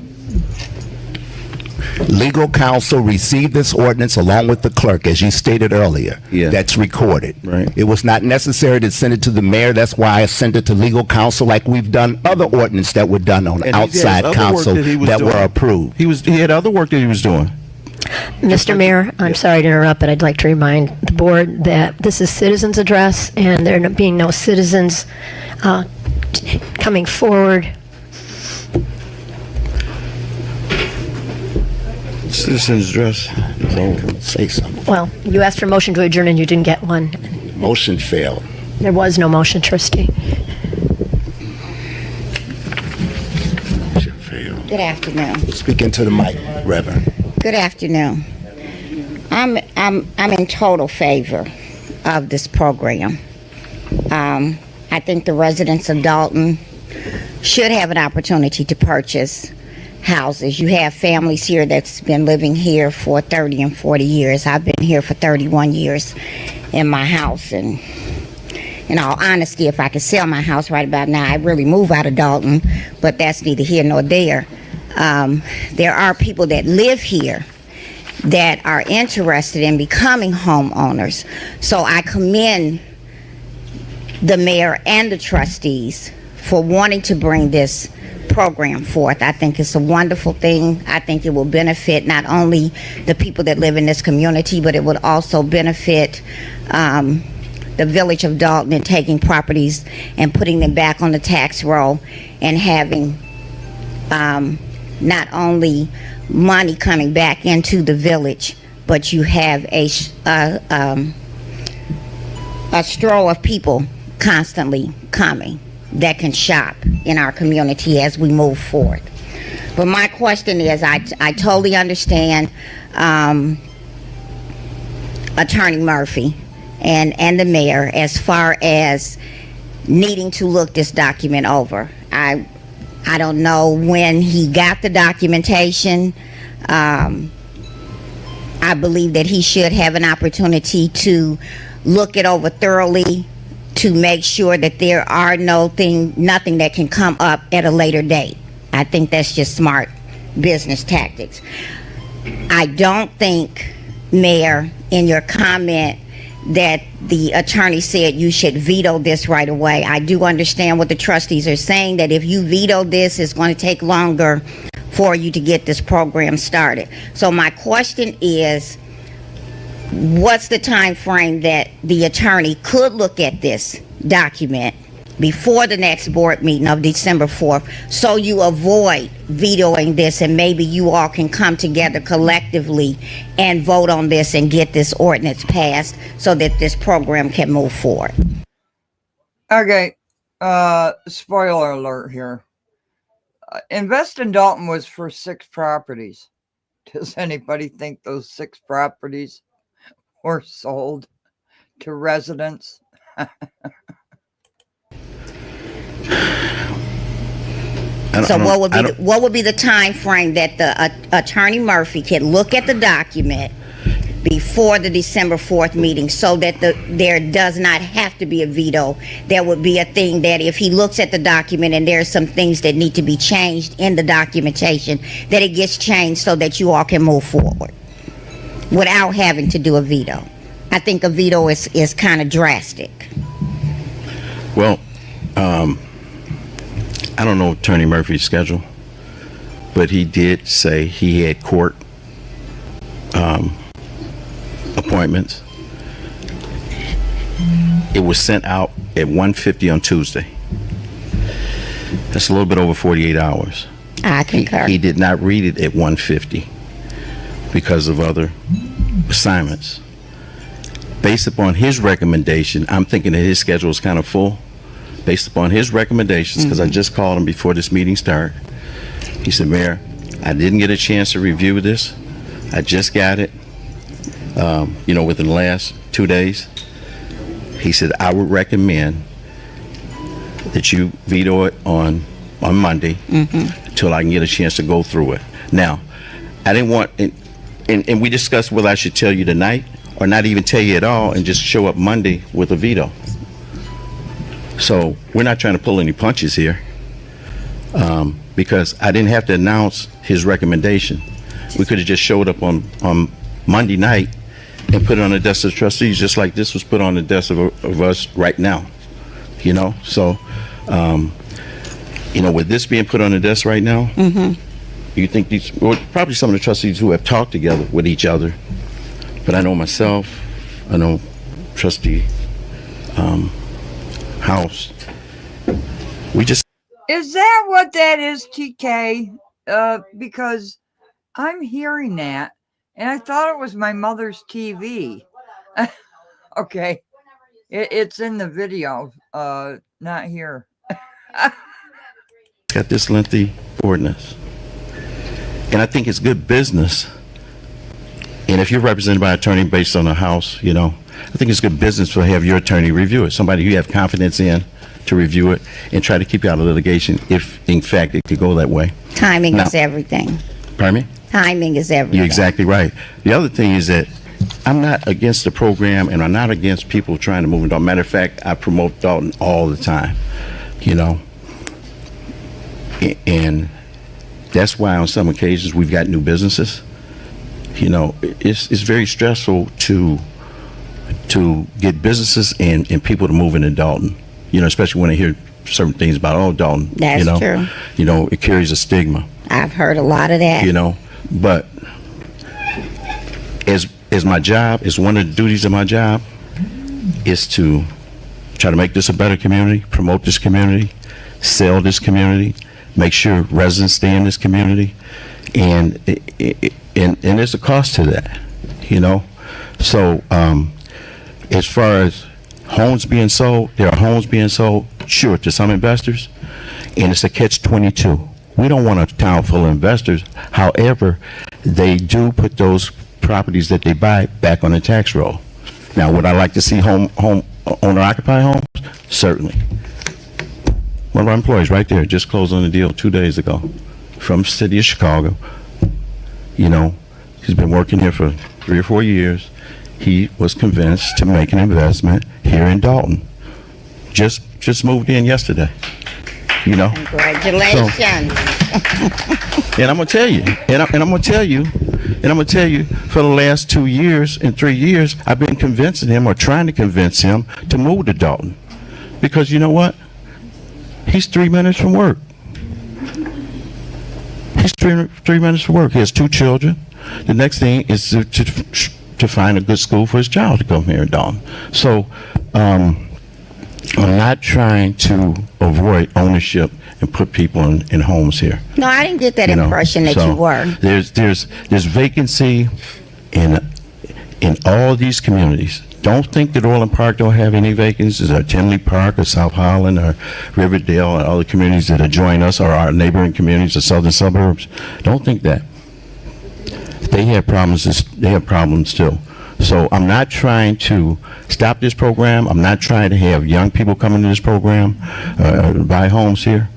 Legal counsel received this ordinance along with the clerk, as you stated earlier. Yeah. That's recorded. Right. It was not necessary to send it to the mayor. That's why I sent it to legal counsel like we've done other ordinances that were done on And he had outside other work counsel that he was that were doing. approved. He had other work that he was doing. Mr. Mayor, I'm sorry to interrupt, but I'd like to remind the board that this is citizens' address, and there being no citizens coming forward. Citizens address. Say something. Well, you asked for a motion to adjourn, and you didn't get one. Motion failed. There was no motion, trustee. Motion failed. Good afternoon. Speak into the mic, Reverend. Good afternoon. I'm in total favor of this program. I think the residents of Dalton should have an opportunity to purchase houses. You have families here that's been living here for 30 and 40 years. I've been here for 31 years in my house, and in all honesty, if I could sell my house right about now, I'd really move out of Dalton, but that's neither here nor there. There are people that live here that are interested in becoming homeowners. So I commend the mayor and the trustees for wanting to bring this program forth. I think it's a wonderful thing. I think it will benefit not only the people that live in this community, but it would also benefit the village of Dalton in taking properties and putting them back on the tax roll and having not only money coming back into the village, but you have a straw of people constantly coming that can shop in our community as we move forward. But my question is, I totally understand Attorney Murphy and the mayor as far as needing to look this document over. I don't know when he got the documentation. I believe that he should have an opportunity to look it over thoroughly to make sure that there are nothing that can come up at a later date. I think that's just smart business tactics. I don't think, Mayor, in your comment that the attorney said you should veto this right away. I do understand what the trustees are saying, that if you veto this, it's going to take longer for you to get this program started. So my question is, what's the time frame that the attorney could look at this document before the next board meeting of December 4th, so you avoid vetoing this and maybe you all can come together collectively and vote on this and get this ordinance passed so that this program can move forward? Okay, spoiler alert here. Invest in Dalton was for 6 properties. Does anybody think those 6 properties were sold to residents? So what would be the time frame that the Attorney Murphy can look at the document before the December 4th meeting, so that there does not have to be a veto? There would be a thing that if he looks at the document and there are some things that need to be changed in the documentation, that it gets changed so that you all can move forward without having to do a veto. I think a veto is kind of drastic. Well, I don't know Attorney Murphy's schedule, but he did say he had court appointments. It was sent out at 1:50 on Tuesday. That's a little bit over 48 hours. I concur. He did not read it at 1:50 because of other assignments. Based upon his recommendation, I'm thinking that his schedule is kind of full. Based upon his recommendations, because I just called him before this meeting started, he said, Mayor, I didn't get a chance to review this. I just got it, within the last 2 days. He said, I would recommend that you veto it on Monday until I can get a chance to go through it. Now, I didn't want, and we discussed whether I should tell you tonight or not even tell you at all and just show up Monday with a veto. So we're not trying to pull any punches here, because I didn't have to announce his recommendation. We could have just showed up on Monday night and put it on the desk of the trustees, just like this was put on the desk of us right now. So with this being put on the desk right now, you think probably some of the trustees who have talked together with each other, but I know myself, I know Trustee House. Is that what that is, TK? Because I'm hearing that, and I thought it was my mother's TV. Okay. It's in the video, not here. Got this lengthy ordinance. And I think it's good business. And if you're represented by an attorney based on a house, I think it's good business to have your attorney review it, somebody who you have confidence in to review it and try to keep you out of litigation if, in fact, it could go that way. Timing is everything. Pardon me? Timing is everything. You're exactly right. The other thing is that I'm not against the program, and I'm not against people trying to move in Dalton. Matter of fact, I promote Dalton all the time, and that's why on some occasions we've got new businesses. It's very stressful to get businesses and people to move into Dalton, especially when they hear certain things about, Dalton. That's true. It carries a stigma. I've heard a lot of that. But as my job, as one of the duties of my job, is to try to make this a better community, promote this community, sell this community, make sure residents stay in this community, and there's a cost to that, So as far as homes being sold, there are homes being sold, sure, to some investors, and it's a catch-22. We don't want a town full of investors. However, they do put those properties that they buy back on the tax roll. Now, would I like to see home owner-occupied homes? Certainly. One of our employees right there just closed on a deal 2 days ago from the city of Chicago. He's been working here for 3 or 4 years. He was convinced to make an investment here in Dalton. Just moved in yesterday. Congratulations. And I'm gonna tell you, for the last 2 years and 3 years, I've been convincing him or trying to convince him to move to Dalton, because you know what? He's 3 minutes from work. He's three minutes from work. He has 2 children. The next thing is to find a good school for his child to come here in Dalton. So I'm not trying to avoid ownership and put people in homes here. No, I didn't get that impression that you were. There's vacancy in all these communities. Don't think that Orland Park don't have any vacancies, or Tinley Park, or South Holland, or Riverdale, and other communities that adjoin us, or our neighboring communities, the southern suburbs. Don't think that. They have problems. They have problems too. So I'm not trying to stop this program. I'm not trying to have young people come into this program, buy homes here.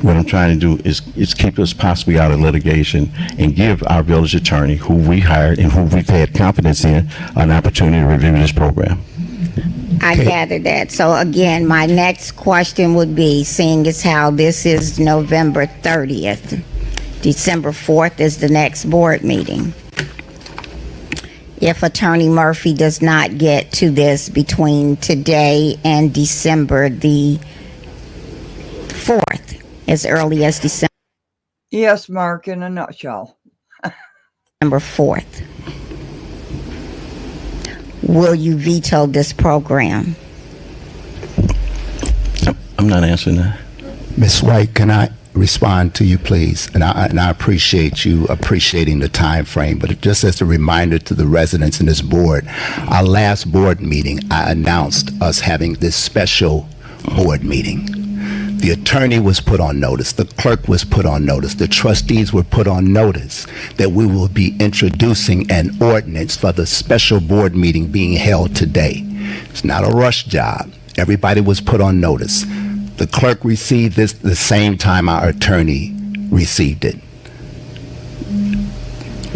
What I'm trying to do is keep us possibly out of litigation and give our village attorney, who we hired and who we've had confidence in, an opportunity to review this program. I gather that. So again, my next question would be, seeing as how this is November 30th, December 4th is the next board meeting. If Attorney Murphy does not get to this between today and December the 4th, as early as December Yes, Mark, in a nutshell. 4th, will you veto this program? I'm not answering that. Ms. White, can I respond to you, please? And I appreciate you appreciating the time frame, but just as a reminder to the residents in this board, our last board meeting, I announced us having this special board meeting. The attorney was put on notice, the clerk was put on notice, the trustees were put on notice that we will be introducing an ordinance for the special board meeting being held today. It's not a rush job. Everybody was put on notice. The clerk received this the same time our attorney received it.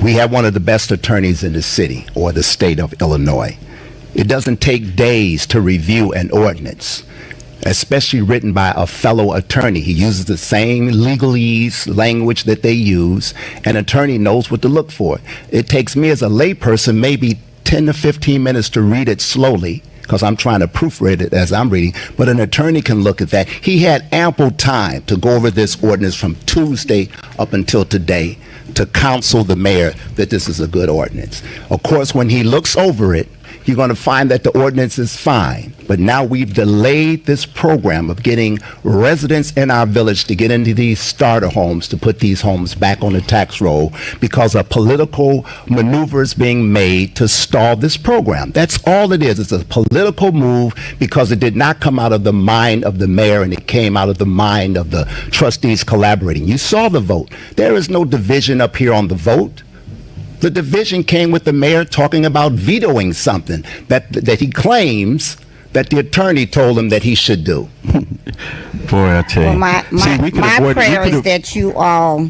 We have one of the best attorneys in the city or the state of Illinois. It doesn't take days to review an ordinance, especially written by a fellow attorney. He uses the same legalese language that they use. An attorney knows what to look for. It takes me as a layperson maybe 10 to 15 minutes to read it slowly, because I'm trying to proofread it as I'm reading, but an attorney can look at that. He had ample time to go over this ordinance from Tuesday up until today to counsel the mayor that this is a good ordinance. Of course, when he looks over it, you're going to find that the ordinance is fine. But now we've delayed this program of getting residents in our village to get into these starter homes, to put these homes back on the tax roll, because of political maneuvers being made to stall this program. That's all it is. It's a political move because it did not come out of the mind of the mayor, and it came out of the mind of the trustees collaborating. You saw the vote. There is no division up here on the vote. The division came with the mayor talking about vetoing something that he claims that the attorney told him that he should do. Boy, I tell you. Well, my prayer is that you all,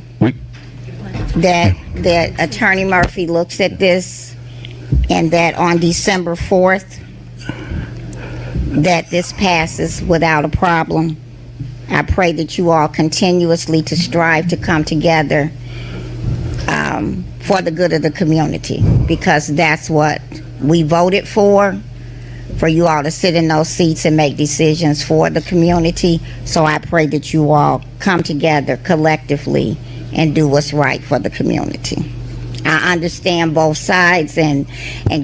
that Attorney Murphy looks at this, and that on December 4th, that this passes without a problem. I pray that you all continuously to strive to come together for the good of the community, because that's what we voted for you all to sit in those seats and make decisions for the community. So I pray that you all come together collectively and do what's right for the community. I understand both sides, and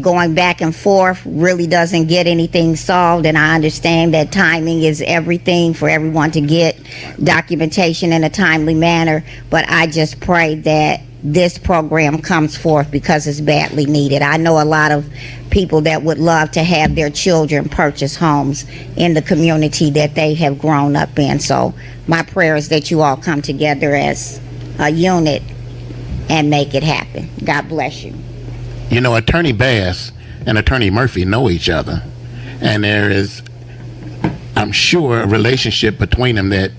going back and forth really doesn't get anything solved, and I understand that timing is everything for everyone to get documentation in a timely manner, but I just pray that this program comes forth because it's badly needed. I know a lot of people that would love to have their children purchase homes in the community that they have grown up in. So my prayer is that you all come together as a unit and make it happen. God bless you. You know, Attorney Bass and Attorney Murphy know each other, and there is, I'm sure, a relationship between them that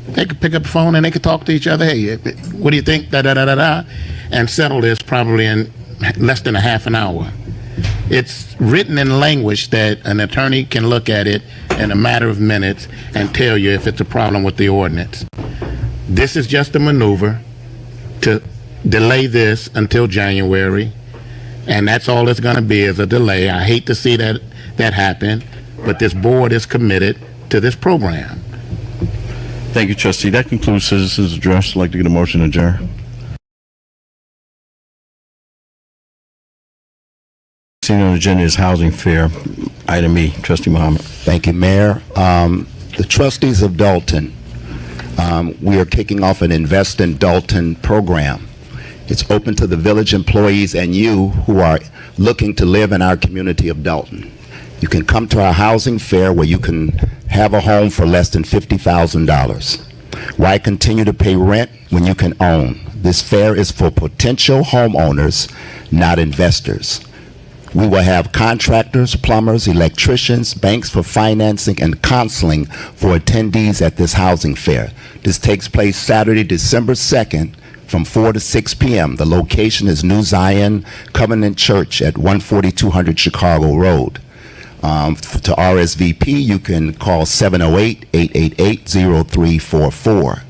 they could pick up the phone and they could talk to each other. Hey, what do you think? And settle this probably in less than a half an hour. It's written in language that an attorney can look at it in a matter of minutes and tell you if it's a problem with the ordinance. This is just a maneuver to delay this until January, and that's all it's going to be, is a delay. I hate to see that happen, but this board is committed to this program. Thank you, trustee. That concludes citizens' address. I'd like to get a motion to adjourn. Seen on the agenda is housing fair, item E. Trustee Muhammad. Thank you, Mayor. The trustees of Dalton, we are kicking off an Invest in Dalton program. It's open to the village employees and you who are looking to live in our community of Dalton. You can come to our housing fair where you can have a home for less than $50,000. Why continue to pay rent when you can own? This fair is for potential homeowners, not investors. We will have contractors, plumbers, electricians, banks for financing, and counseling for attendees at this housing fair. This takes place Saturday, December 2nd from 4 to 6 p.m. The location is New Zion Covenant Church at 14200 Chicago Road. To RSVP, you can call 708-888-0344.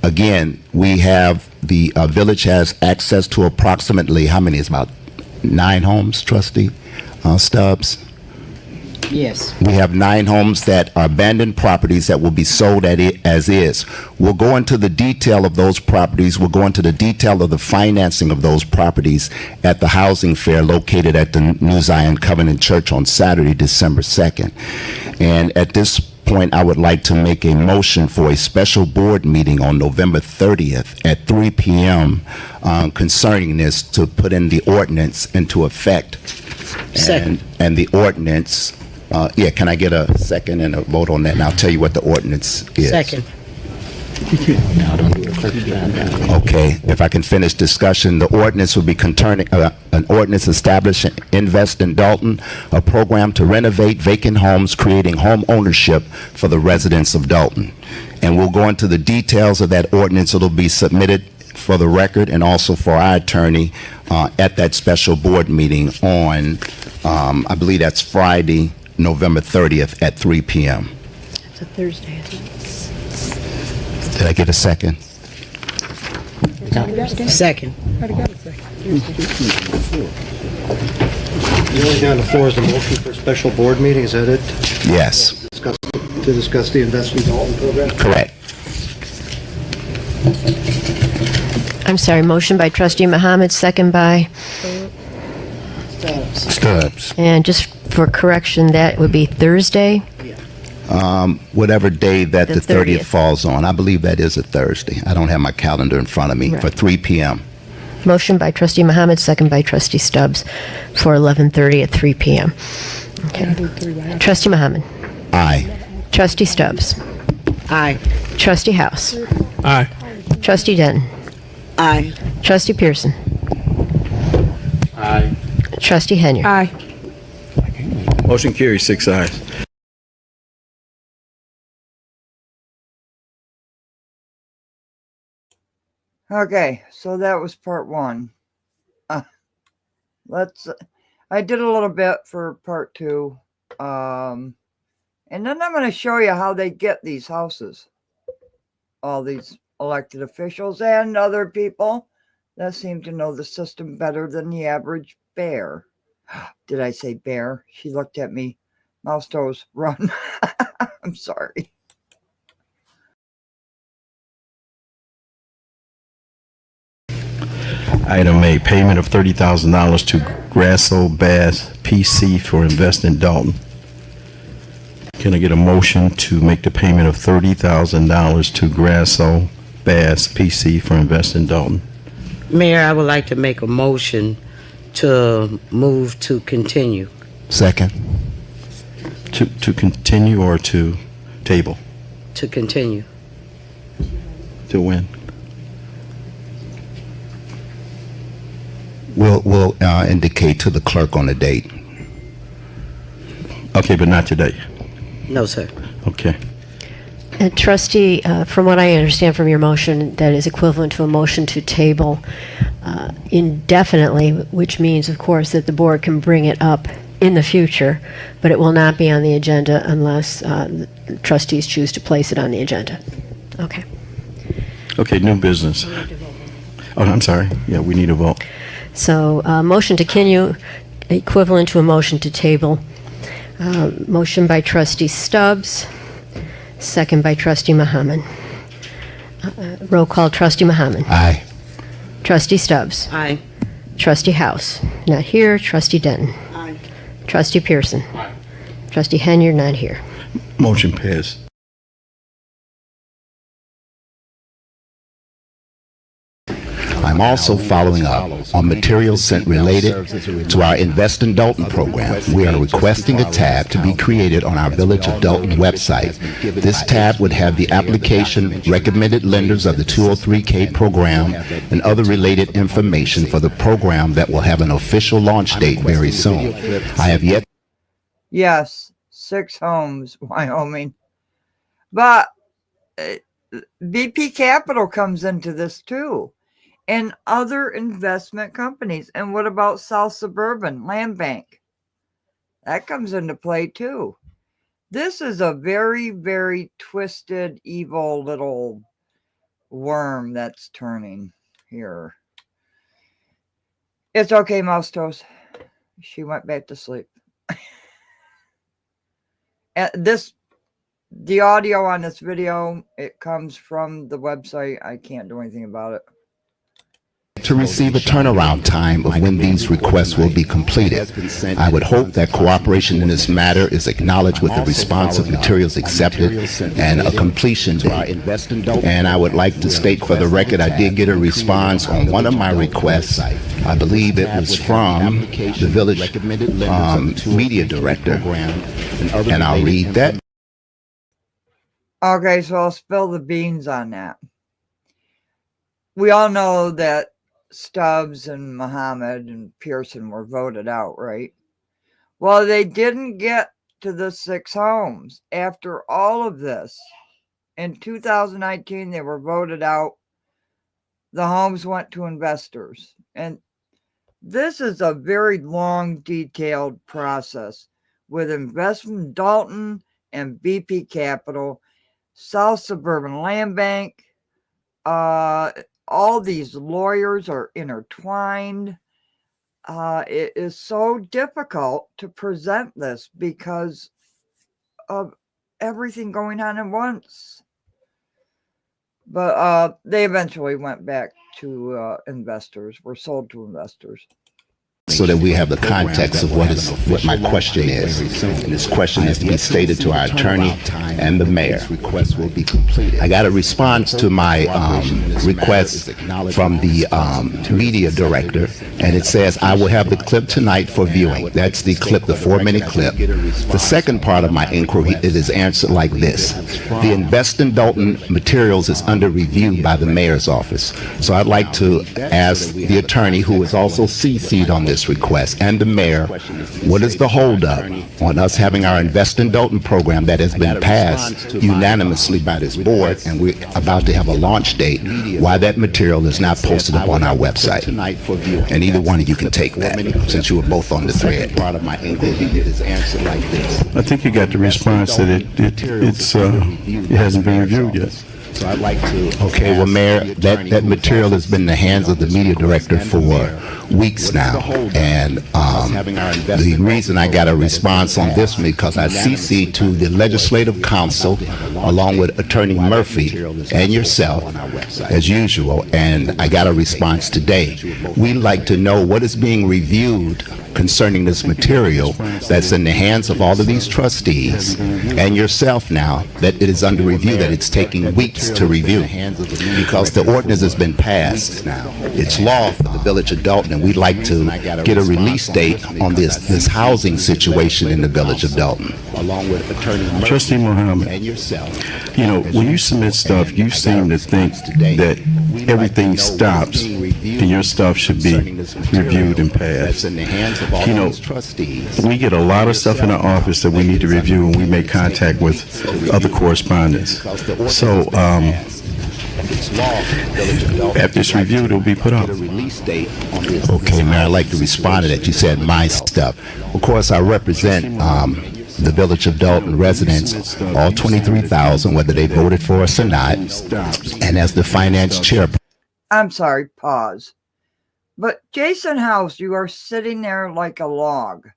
Again, we have the village has access to approximately, how many? It's about 9 homes, Trustee Stubbs? Yes. We have 9 homes that are abandoned properties that will be sold as is. We'll go into the detail of those properties. We'll go into the detail of the financing of those properties at the housing fair located at the New Zion Covenant Church on Saturday, December 2nd. And at this point, I would like to make a motion for a special board meeting on November 30th at 3 p.m. Concerning this, to put in the ordinance into effect. Second. And the ordinance, can I get a second and a vote on that? And I'll tell you what the ordinance is. Second. Okay, if I can finish discussion, the ordinance will be concerning an ordinance establishing Invest in Dalton, a program to renovate vacant homes, creating home ownership for the residents of Dalton. And we'll go into the details of that ordinance. It'll be submitted for the record and also for our attorney at that special board meeting on, I believe that's Friday, November 30th at 3 p.m. It's a Thursday, I think. Did I get a second? Second. The only thing on the floor is the motion for a special board meeting, is that it? Yes. To discuss the Invest in Dalton program? Correct. I'm sorry, motion by Trustee Muhammad, second by, Stubbs. and just for correction, that would be Thursday? Whatever day that the 30th 30th. falls on. I believe that is a Thursday. I don't have my calendar in front of me. Right. For 3 p.m. Motion by Trustee Muhammad, second by Trustee Stubbs for 11:30 at 3 p.m. Okay. Trustee Muhammad. Aye. Trustee Stubbs. Aye. Trustee House. Aye. Trustee Denten. Aye. Trustee Pierson. Aye. Trustee Henry. Aye. Motion carries 6 ayes. Okay, so that was part 1. I did a little bit for part 2. And then I'm going to show you how they get these houses. All these elected officials and other people that seem to know the system better than the average bear. Did I say bear? She looked at me. Mouse toes, run. I'm sorry. Item A, payment of $30,000 to Grasso Bass PC for Invest in Dalton. Can I get a motion to make the payment of $30,000 to Grasso Bass PC for Invest in Dalton? Mayor, I would like to make a motion to move to continue. Second. To continue or to table? To continue. To when? We'll indicate to the clerk on the date. Okay, but not today. No, sir. Okay. Trustee, from what I understand from your motion, that is equivalent to a motion to table indefinitely, which means, of course, that the board can bring it up in the future, but it will not be on the agenda unless the trustees choose to place it on the agenda. Okay. Okay, new business. Oh, I'm sorry. Yeah, we need a vote. So, motion to continue, equivalent to a motion to table. Motion by Trustee Stubbs, second by Trustee Muhammad. Roll call, Trustee Muhammad. Aye. Trustee Stubbs. Aye. Trustee House. Not here. Trustee Denten. Aye. Trustee Pierson. Trustee Henry, not here. Motion passed. I'm also following up on materials sent related to our Invest in Dalton program. We are requesting a tab to be created on our Village of Dalton website. This tab would have the application, recommended lenders of the 203K program, and other related information for the program that will have an official launch date very soon. I have yet. Yes, 6 homes, Wyoming. But BP Capital comes into this too, and other investment companies. And what about South Suburban Land Bank? That comes into play too. This is a very, very twisted, evil little worm that's turning here. It's okay, Mouse Toast. She went back to sleep. The audio on this video, it comes from the website. I can't do anything about it. To receive a turnaround time of when these requests will be completed. I would hope that cooperation in this matter is acknowledged with the response of materials accepted and a completion date. And I would like to state for the record, I did get a response on one of my requests. I believe it was from the village media director, and I'll read that. Okay, so I'll spill the beans on that. We all know that Stubbs and Muhammad and Pierson were voted out, right? Well, they didn't get to the 6 homes. After all of this, in 2019, they were voted out. The homes went to investors. And this is a very long, detailed process with Investment Dalton and BP Capital, South Suburban Land Bank. All these lawyers are intertwined. It is so difficult to present this because of everything going on at once. But they eventually went back to investors, were sold to investors. So that we have the context of what my question is. And this question has to be stated to our attorney and the mayor. I got a response to my request from the media director, and it says, I will have the clip tonight for viewing. That's the clip, the 4-minute clip. The second part of my inquiry, it is answered like this. The Invest in Dalton materials is under review by the mayor's office. So I'd like to ask the attorney, who is also CC'd on this request, and the mayor, what is the holdup on us having our Invest in Dalton program that has been passed unanimously by this board, and we're about to have a launch date, why that material is not posted up on our website? And either one of you can take that, since you were both on the thread. Part of my inquiry is answered like this. I think you got the response that it hasn't been reviewed yet. So I'd like to. Okay, well, Mayor, that material has been in the hands of the media director for weeks now, and the reason I got a response on this because I CC'd to the Legislative Council along with Attorney Murphy and yourself, as usual, and I got a response today. We'd like to know what is being reviewed concerning this material that's in the hands of all of these trustees and yourself now, that it is under review, that it's taking weeks to review because the ordinance has been passed now. It's law for the Village of Dalton, and we'd like to get a release date on this housing situation in the Village of Dalton. Along with Attorney Trustee Muhammed, and yourself. You know, when you submit stuff, you seem to think that everything stops and your stuff should be reviewed and passed. You know, we get a lot of stuff in our office that we need to review, and we make contact with other correspondents. So, after it's reviewed, it'll be put up. Okay, Mayor, I'd like to respond to that. You said my stuff. Of course, I represent the Village of Dalton residents, all 23,000, whether they voted for us or not, and as the finance chair. I'm sorry, pause. But Jason House, you are sitting there like a log.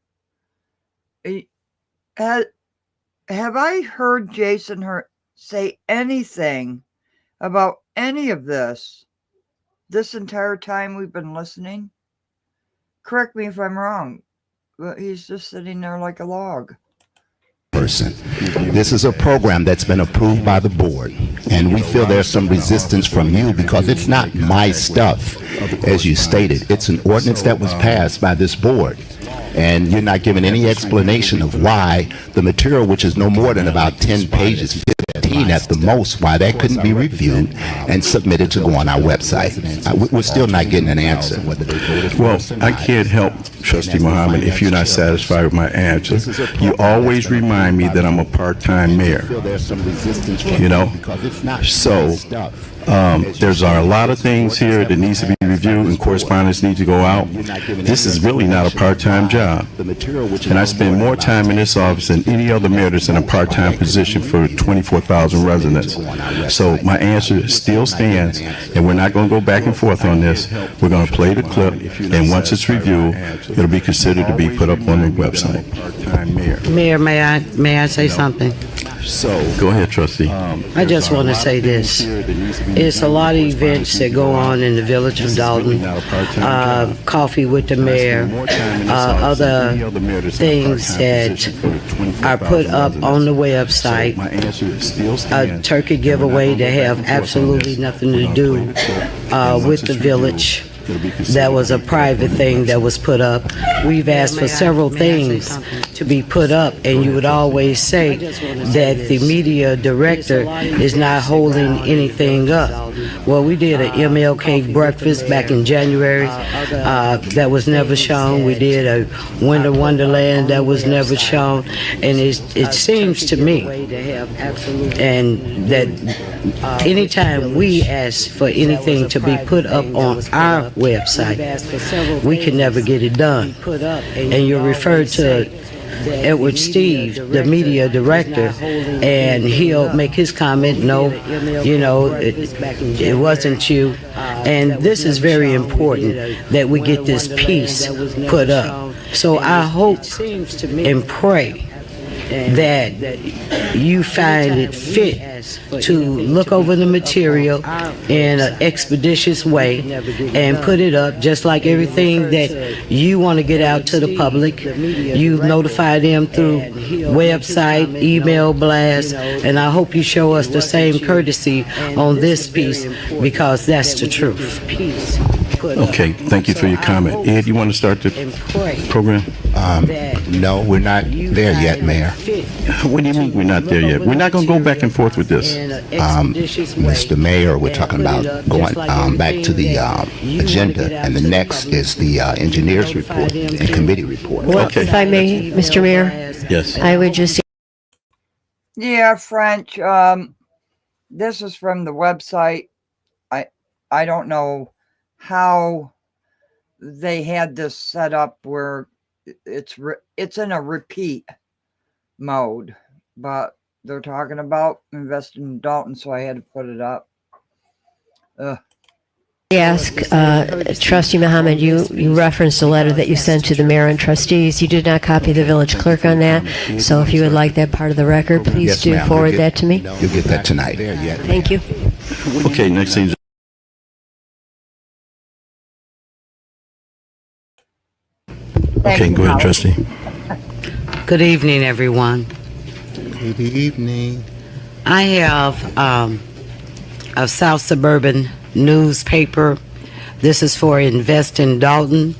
Have I heard Jason say anything about any of this entire time we've been listening? Correct me if I'm wrong, but he's just sitting there like a log. Person. This is a program that's been approved by the board. And we feel there's some resistance from you because it's not my stuff, as you stated. It's an ordinance that was passed by this board. And you're not giving any explanation of why the material, which is no more than about 10 pages, 15 at the most, why that couldn't be reviewed and submitted to go on our website. We're still not getting an answer. Well, I can't help, Trustee Muhammad, if you're not satisfied with my answer. You always remind me that I'm a part-time mayor. You know? So, there's a lot of things here that needs to be reviewed and correspondence needs to go out. This is really not a part-time job. And I spend more time in this office than any other mayor that's in a part-time position for 24,000 residents. So my answer still stands, and we're not going to go back and forth on this. We're going to play the clip, and once it's reviewed, it'll be considered to be put up on the website. Mayor, may I say something? Go ahead, Trustee. I just want to say this. It's a lot of events that go on in the village of Dalton. Coffee with the mayor, other things that are put up on the website. A turkey giveaway that have absolutely nothing to do with the village. That was a private thing that was put up. We've asked for several things to be put up, and you would always say that the media director is not holding anything up. Well, we did an MLK breakfast back in January that was never shown. We did a Winter Wonderland that was never shown. And it seems to me and that anytime we ask for anything to be put up on our website, we can never get it done. And you referred to Edward Steve, the media director, and he'll make his comment, no, it wasn't you. And this is very important that we get this piece put up. So I hope and pray that you find it fit to look over the material in an expeditious way and put it up just like everything that you want to get out to the public. You notify them through website, email blast, and I hope you show us the same courtesy on this piece because that's the truth. Okay, thank you for your comment. Ed, you want to start the program? No, we're not there yet, Mayor. What do you mean we're not there yet? We're not going to go back and forth with this. Mr. Mayor, we're talking about going back to the agenda, and the next is the engineer's report and committee report. Well, if I may, Mr. Mayor? Yes. I would just... Yeah, French. This is from the website. I don't know how they had this set up where it's in a repeat mode, but they're talking about investing in Dalton, so I had to put it up. Ask Trustee Muhammad, you referenced a letter that you sent to the mayor and trustees. You did not copy the village clerk on that, so if you would like that part of the record, please Yes, do ma'am. forward that to me. You'll get that tonight. Thank you. Okay, next thing. Okay, go ahead, Trustee. Good evening, everyone. Good evening. I have a South Suburban newspaper. This is for Invest in Dalton.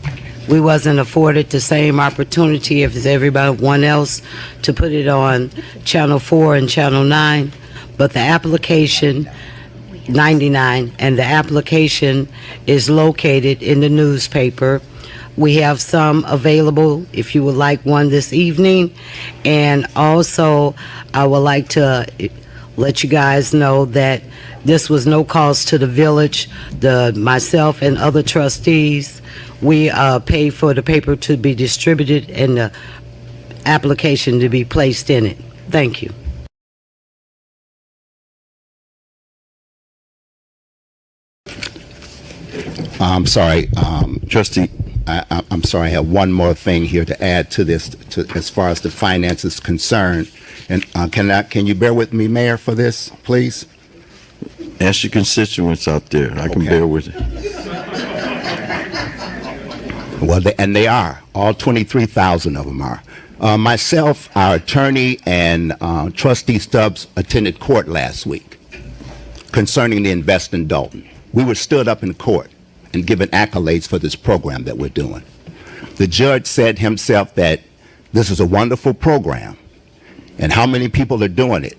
We wasn't afforded the same opportunity as everyone else to put it on Channel 4 and Channel 9, but the application, 99, and the application is located in the newspaper. We have some available if you would like one this evening. And also, I would like to let you guys know that this was no cost to the village. Myself and other trustees, we paid for the paper to be distributed and the application to be placed in it. Thank you. I'm sorry, Trustee. I'm sorry, I have one more thing here to add to this, as far as the finance is concerned. And can you bear with me, Mayor, for this, please? Ask your constituents out there. I can bear with it. Well, they are. All 23,000 of them are. Myself, our attorney, and Trustee Stubbs attended court last week. concerning the Invest in Dalton. We were stood up in court and given accolades for this program that we're doing. The judge said himself that this is a wonderful program, and how many people are doing it.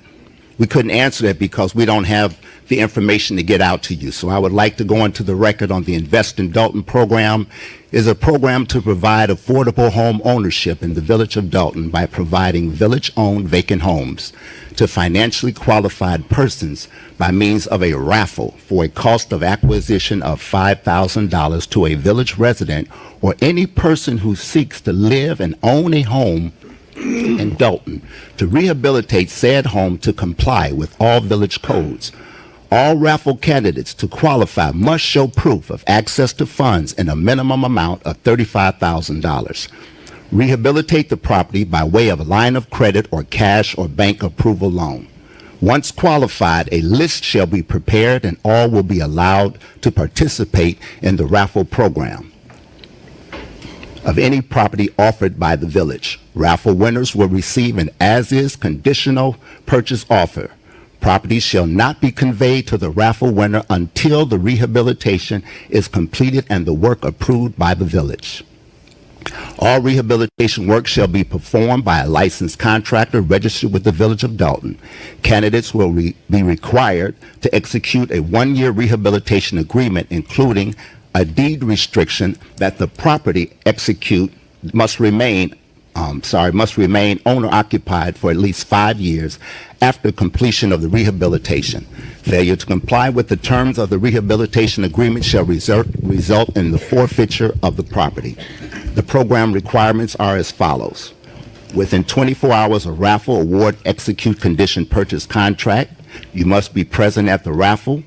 We couldn't answer that because we don't have the information to get out to you. So I would like to go into the record on the Invest in Dalton program. Is a program to provide affordable home ownership in the village of Dalton by providing village-owned vacant homes to financially qualified persons by means of a raffle for a cost of acquisition of $5,000 to a village resident or any person who seeks to live and own a home in Dalton to rehabilitate said home to comply with all village codes. All raffle candidates to qualify must show proof of access to funds in a minimum amount of $35,000. Rehabilitate the property by way of a line of credit or cash or bank approval loan. Once qualified, a list shall be prepared and all will be allowed to participate in the raffle program of any property offered by the village. Raffle winners will receive an as-is conditional purchase offer. Property shall not be conveyed to the raffle winner until the rehabilitation is completed and the work approved by the village. All rehabilitation work shall be performed by a licensed contractor registered with the Village of Dalton. Candidates will be required to execute a one-year rehabilitation agreement, including a deed restriction that the property must remain owner occupied for at least 5 years after completion of the rehabilitation. Failure to comply with the terms of the rehabilitation agreement shall result in the forfeiture of the property. The program requirements are as follows. Within 24 hours of raffle, award, execute condition purchase contract. You must be present at the raffle.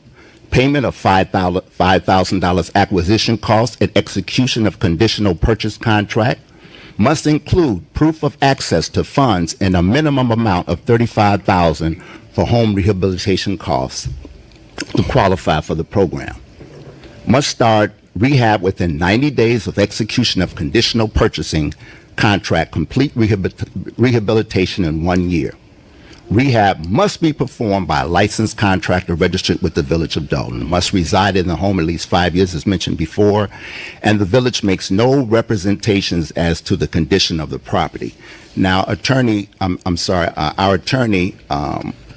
Payment of $5,000 acquisition costs and execution of conditional purchase contract must include proof of access to funds in a minimum amount of $35,000 for home rehabilitation costs to qualify for the program. Must start rehab within 90 days of execution of conditional purchasing contract, complete rehabilitation in 1 year. Rehab must be performed by a licensed contractor registered with the Village of Dalton. Must reside in the home at least 5 years, as mentioned before, and the village makes no representations as to the condition of the property. Now, our attorney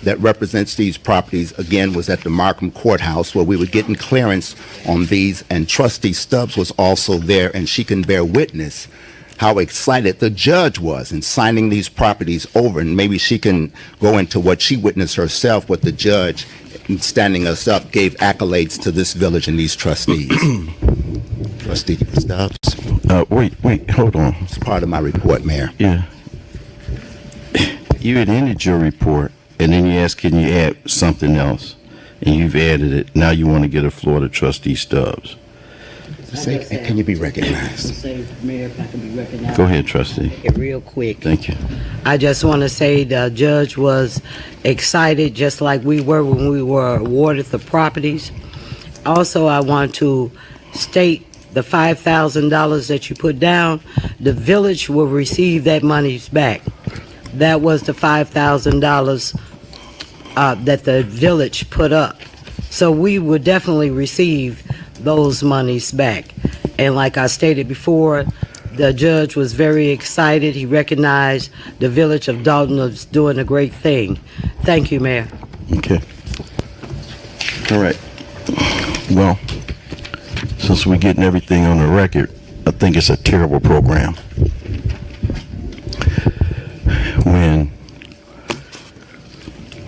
that represents these properties, again, was at the Markham Courthouse where we were getting clearance on these, and Trustee Stubbs was also there, and she can bear witness how excited the judge was in signing these properties over, and maybe she can go into what she witnessed herself, what the judge, in standing us up, gave accolades to this village and these trustees. Trustee Stubbs. Wait, hold on. It's part of my report, Mayor. Yeah. You had ended your report, and then you asked, can you add something else? And you've added it. Now you want to get a floor to Trustee Stubbs. Can you be recognized? Mayor, if I can be recognized. Go ahead, Trustee. Real quick. Thank you. I just want to say the judge was excited, just like we were when we were awarded the properties. Also, I want to state the $5,000 that you put down, the village will receive that monies back. That was the $5,000 that the village put up. So we would definitely receive those monies back. And like I stated before, the judge was very excited. He recognized the Village of Dalton was doing a great thing. Thank you, Mayor. Okay. All right. Well, since we're getting everything on the record, I think it's a terrible program. When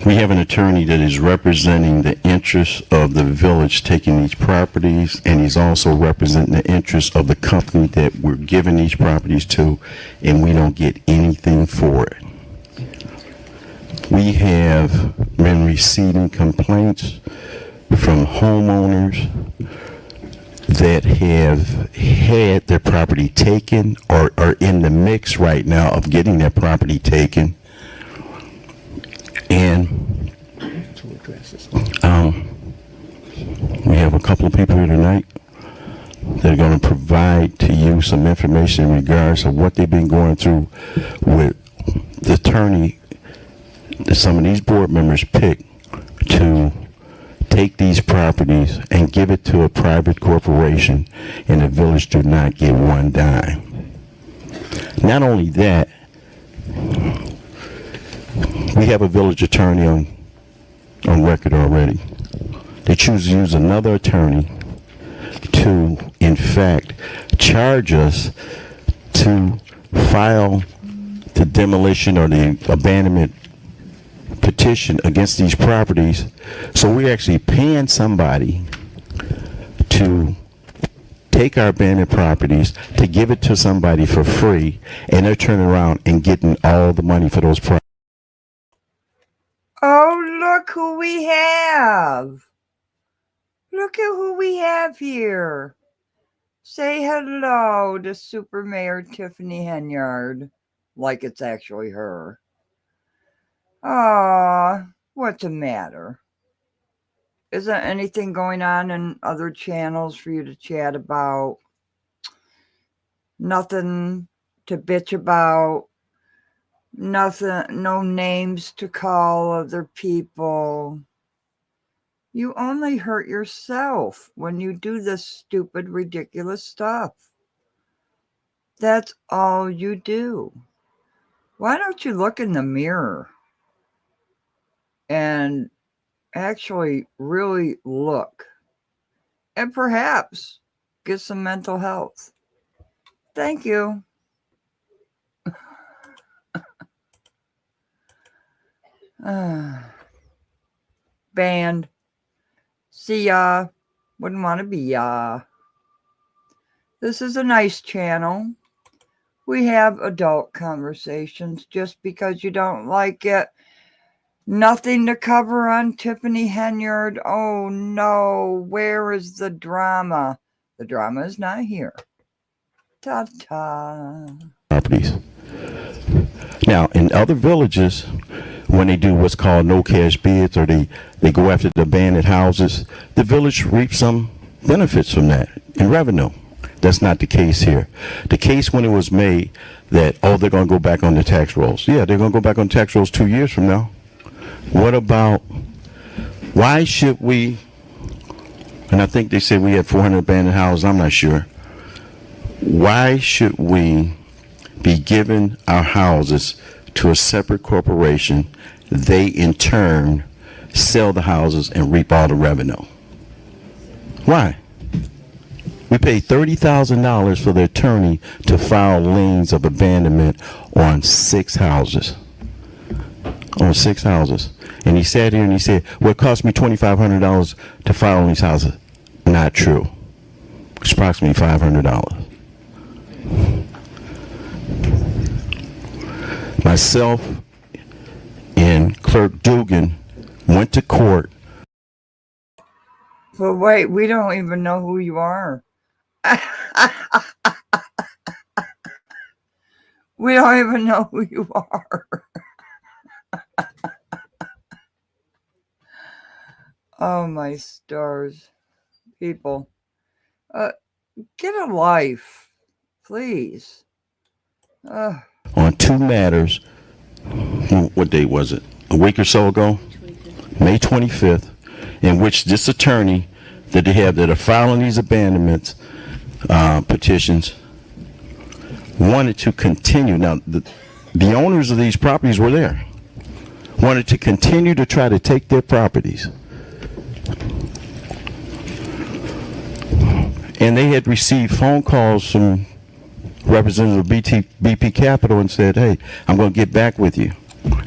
we have an attorney that is representing the interests of the village taking these properties, and he's also representing the interests of the company that we're giving these properties to, and we don't get anything for it. We have been receiving complaints from homeowners that have had their property taken or are in the mix right now of getting their property taken. And we have a couple of people here tonight that are going to provide to you some information in regards to what they've been going through with the attorney that some of these board members pick to take these properties and give it to a private corporation, and the village do not get one dime. Not only that, we have a village attorney on record already. They choose to use another attorney to, in fact, charge us to file the demolition or the abandonment petition against these properties. So we're actually paying somebody to take our abandoned properties, to give it to somebody for free, and they're turning around and getting all the money for those properties. Oh, look who we have. Look at who we have here. Say hello to Super Mayor Tiffany Henyard, like it's actually her. Aw, what's the matter? Is there anything going on in other channels for you to chat about? Nothing to bitch about? Nothing, no names to call other people? You only hurt yourself when you do this stupid, ridiculous stuff. That's all you do. Why don't you look in the mirror and actually really look and perhaps get some mental health? Thank you. Banned. See ya. Wouldn't want to be ya. This is a nice channel. We have adult conversations. Just because you don't like it, nothing to cover on Tiffany Henyard. Oh no, where is the drama? The drama is not here. Ta-ta. Properties. Now, in other villages, when they do what's called no cash bids, or they go after the abandoned houses, the village reaps some benefits from that in revenue. That's not the case here. The case when it was made that, oh, they're going to go back on the tax rolls. Yeah, they're going to go back on tax rolls 2 years from now. What about, why should we, and I think they said we had 400 abandoned houses, I'm not sure. Why should we be giving our houses to a separate corporation? They in turn sell the houses and reap all the revenue. Why? We paid $30,000 for the attorney to file liens of abandonment on 6 houses. On 6 houses. And he sat here and he said, well, it cost me $2,500 to file on these houses. Not true. It's approximately $500. Myself and Clerk Dugan went to court. But wait, we don't even know who you are. We don't even know who you are. Oh, my stars. People, get a life, please. On 2 matters, what day was it? A week or so ago? May 25th, in which this attorney that they have that are filing these abandonments petitions wanted to continue. Now, the owners of these properties were there. Wanted to continue to try to take their properties. And they had received phone calls from representative of BP Capital and said, hey, I'm going to get back with you.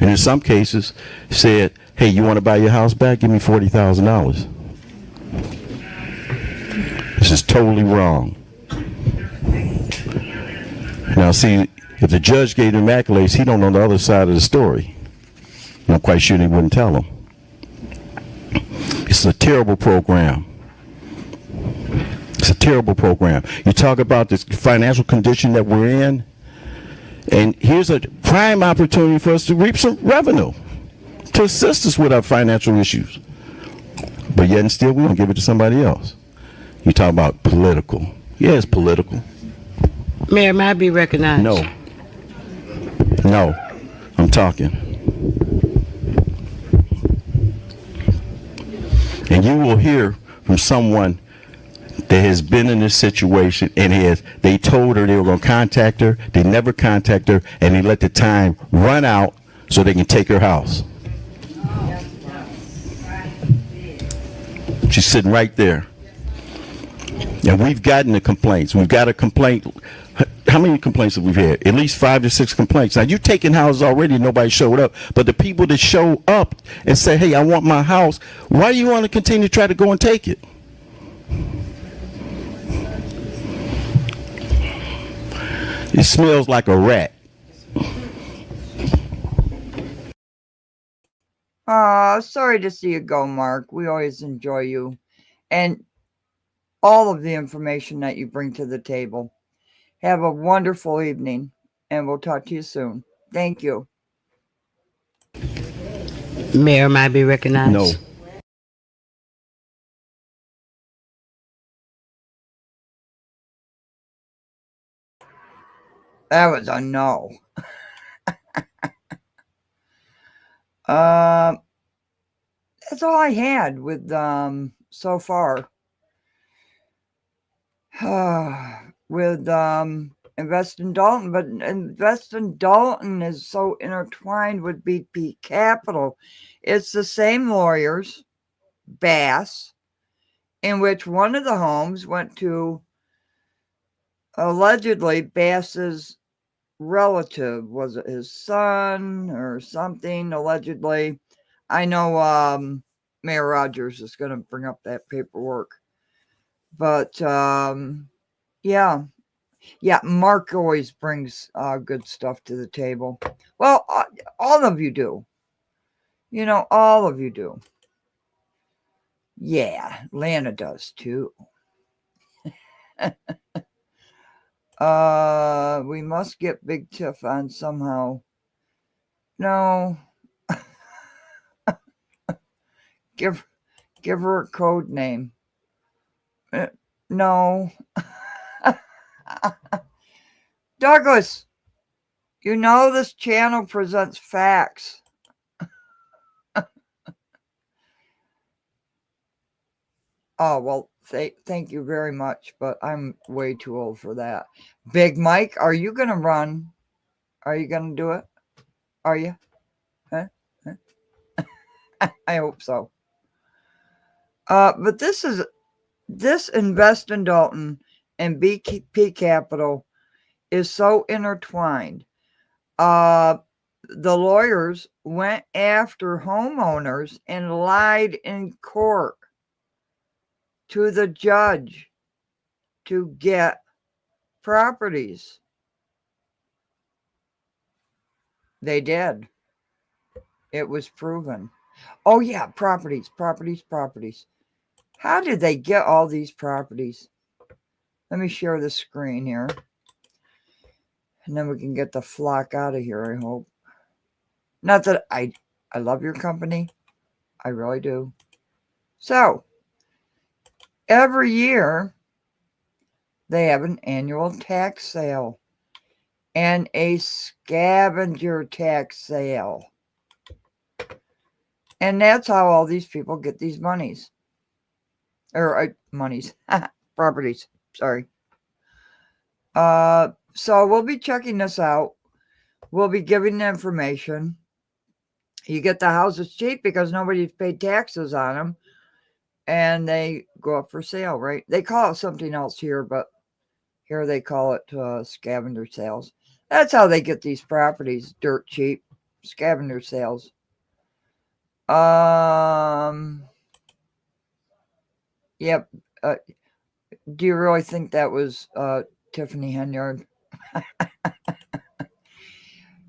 And in some cases said, hey, you want to buy your house back? Give me $40,000. This is totally wrong. Now, see, if the judge gave him accolades, he don't know the other side of the story. I'm quite sure he wouldn't tell him. It's a terrible program. It's a terrible program. You talk about this financial condition that we're in, and here's a prime opportunity for us to reap some revenue to assist us with our financial issues. But yet and still, we don't give it to somebody else. You talk about political. Yeah, it's political. Mayor, may I be recognized? No. No. I'm talking. And you will hear from someone that has been in this situation and they told her they were going to contact her, they never contact her, and they let the time run out so they can take her house. She's sitting right there. And we've gotten the complaints. We've got a complaint. How many complaints have we had? At least 5 to 6 complaints. Now, you've taken houses already and nobody showed up. But the people that show up and say, hey, I want my house, why do you want to continue to try to go and take it? It smells like a rat. Sorry to see you go, Mark. We always enjoy you and all of the information that you bring to the table. Have a wonderful evening, and we'll talk to you soon. Thank you. Mayor, might be recognized. No. That was a no. That's all I had with so far. With Invest in Dalton, but Invest in Dalton is so intertwined with BP Capital. It's the same lawyers, Bass, in which one of the homes went to allegedly Bass's relative. Was it his son or something? Allegedly. I know Mayor Rogers is going to bring up that paperwork. But yeah, Mark always brings good stuff to the table. Well, all of you do. You know, all of you do. Yeah, Lana does too. We must get Big Tiff on somehow. No. Give her a code name. No. Douglas, you know this channel presents facts. Oh, well, thank you very much, but I'm way too old for that. Big Mike, are you going to run? Are you going to do it? Are you? Huh? I hope so. But this Invest in Dalton and BP Capital is so intertwined. The lawyers went after homeowners and lied in court to the judge to get properties. They did. It was proven. Oh yeah, properties. How did they get all these properties? Let me share the screen here. And then we can get the flock out of here, I hope. Not that I love your company. I really do. So, every year, they have an annual tax sale and a scavenger tax sale. And that's how all these people get these monies. Or monies. Properties. Sorry. So we'll be checking this out. We'll be giving the information. You get the houses cheap because nobody's paid taxes on them. And they go up for sale, right? They call it something else here, but here they call it scavenger sales. That's how they get these properties dirt cheap. Scavenger sales. Yep. Do you really think that was Tiffany Henyard?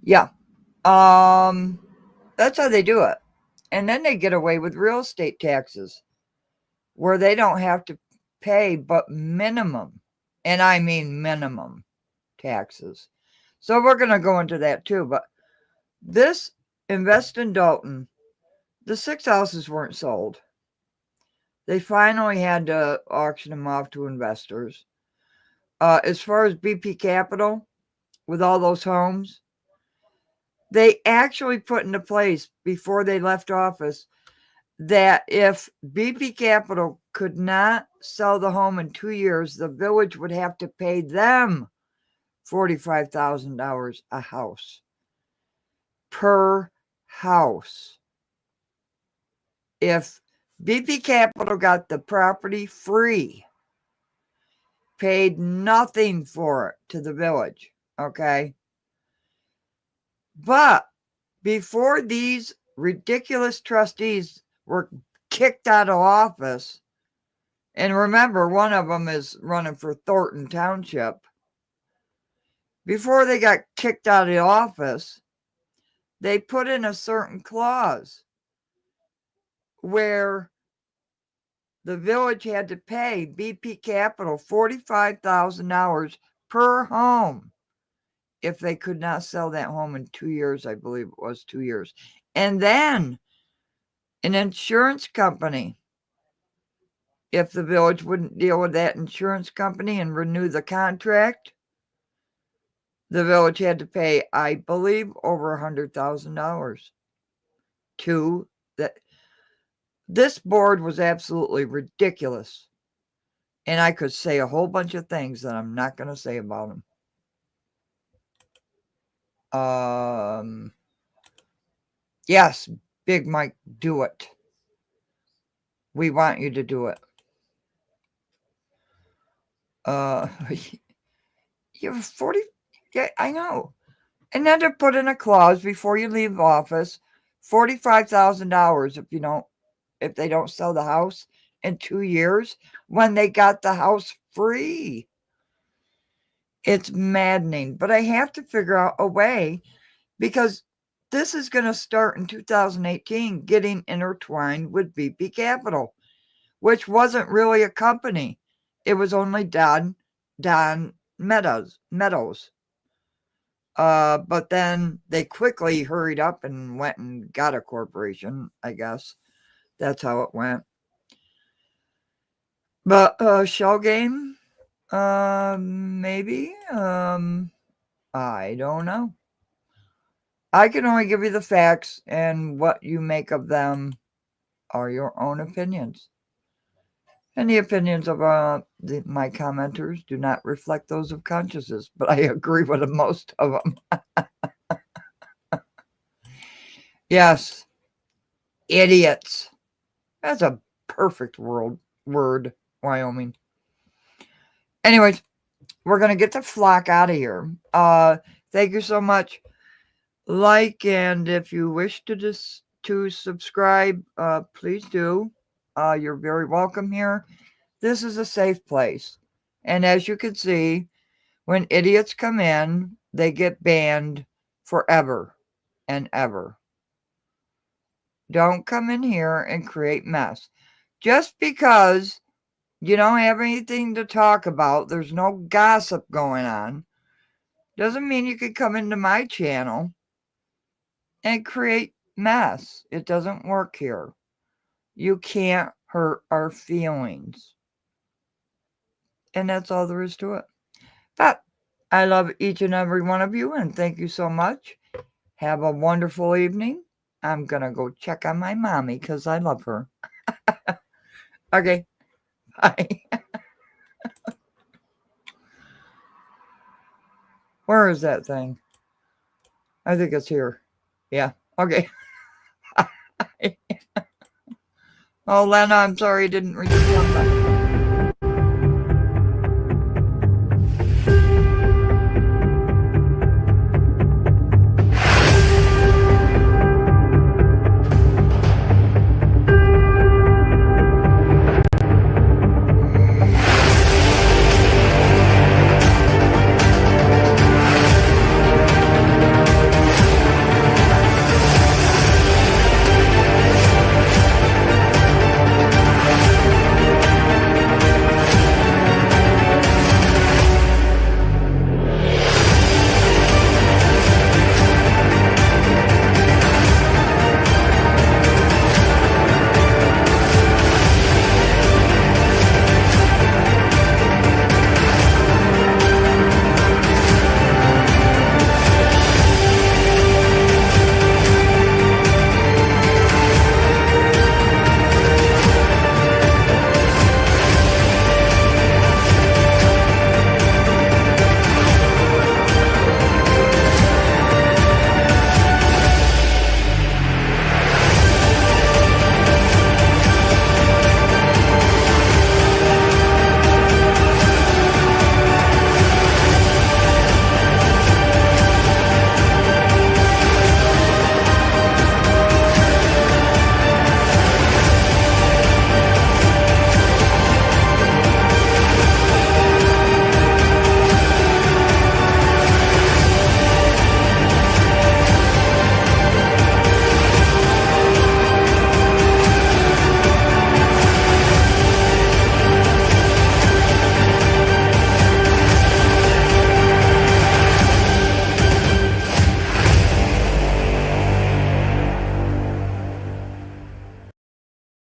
Yeah. That's how they do it. And then they get away with real estate taxes where they don't have to pay but minimum, and I mean minimum taxes. So we're going to go into that too. But this Invest in Dalton, the 6 houses weren't sold. They finally had to auction them off to investors. As far as BP Capital, with all those homes, they actually put into place before they left office that if BP Capital could not sell the home in 2 years, the village would have to pay them $45,000 a house per house. If BP Capital got the property free, paid nothing for it to the village, okay? But before these ridiculous trustees were kicked out of office, and remember, one of them is running for Thornton Township, before they got kicked out of the office, they put in a certain clause where the village had to pay BP Capital $45,000 per home if they could not sell that home in 2 years. I believe it was 2 years. And then an insurance company, if the village wouldn't deal with that insurance company and renew the contract, the village had to pay, I believe, over $100,000 to that. This board was absolutely ridiculous. And I could say a whole bunch of things that I'm not going to say about them. Yes, Big Mike, do it. We want you to do it. You're 40. Yeah, I know. And then to put in a clause before you leave office, $45,000 if they don't sell the house in 2 years when they got the house free. It's maddening, but I have to figure out a way, because this is going to start in 2018 getting intertwined with BP Capital, which wasn't really a company. It was only Don Meadows. But then they quickly hurried up and went and got a corporation, I guess. That's how it went. But shell game, maybe. I don't know. I can only give you the facts, and what you make of them are your own opinions. And the opinions of my commenters do not reflect those of consciences, but I agree with most of them. Yes, idiots. That's a perfect word, Wyoming. Anyways, we're going to get the flock out of here. Thank you so much. Like, and if you wish to subscribe, please do. You're very welcome here. This is a safe place. And as you can see, when idiots come in, they get banned forever and ever. Don't come in here and create mess. Just because you don't have anything to talk about, there's no gossip going on, doesn't mean you could come into my channel and create mess. It doesn't work here. You can't hurt our feelings. And that's all there is to it. But I love each and every one of you, and thank you so much. Have a wonderful evening. I'm going to go check on my mommy because I love her. Okay. Bye. Where is that thing? I think it's here. Yeah. Okay. Oh, Lena, I'm sorry I didn't read your comment.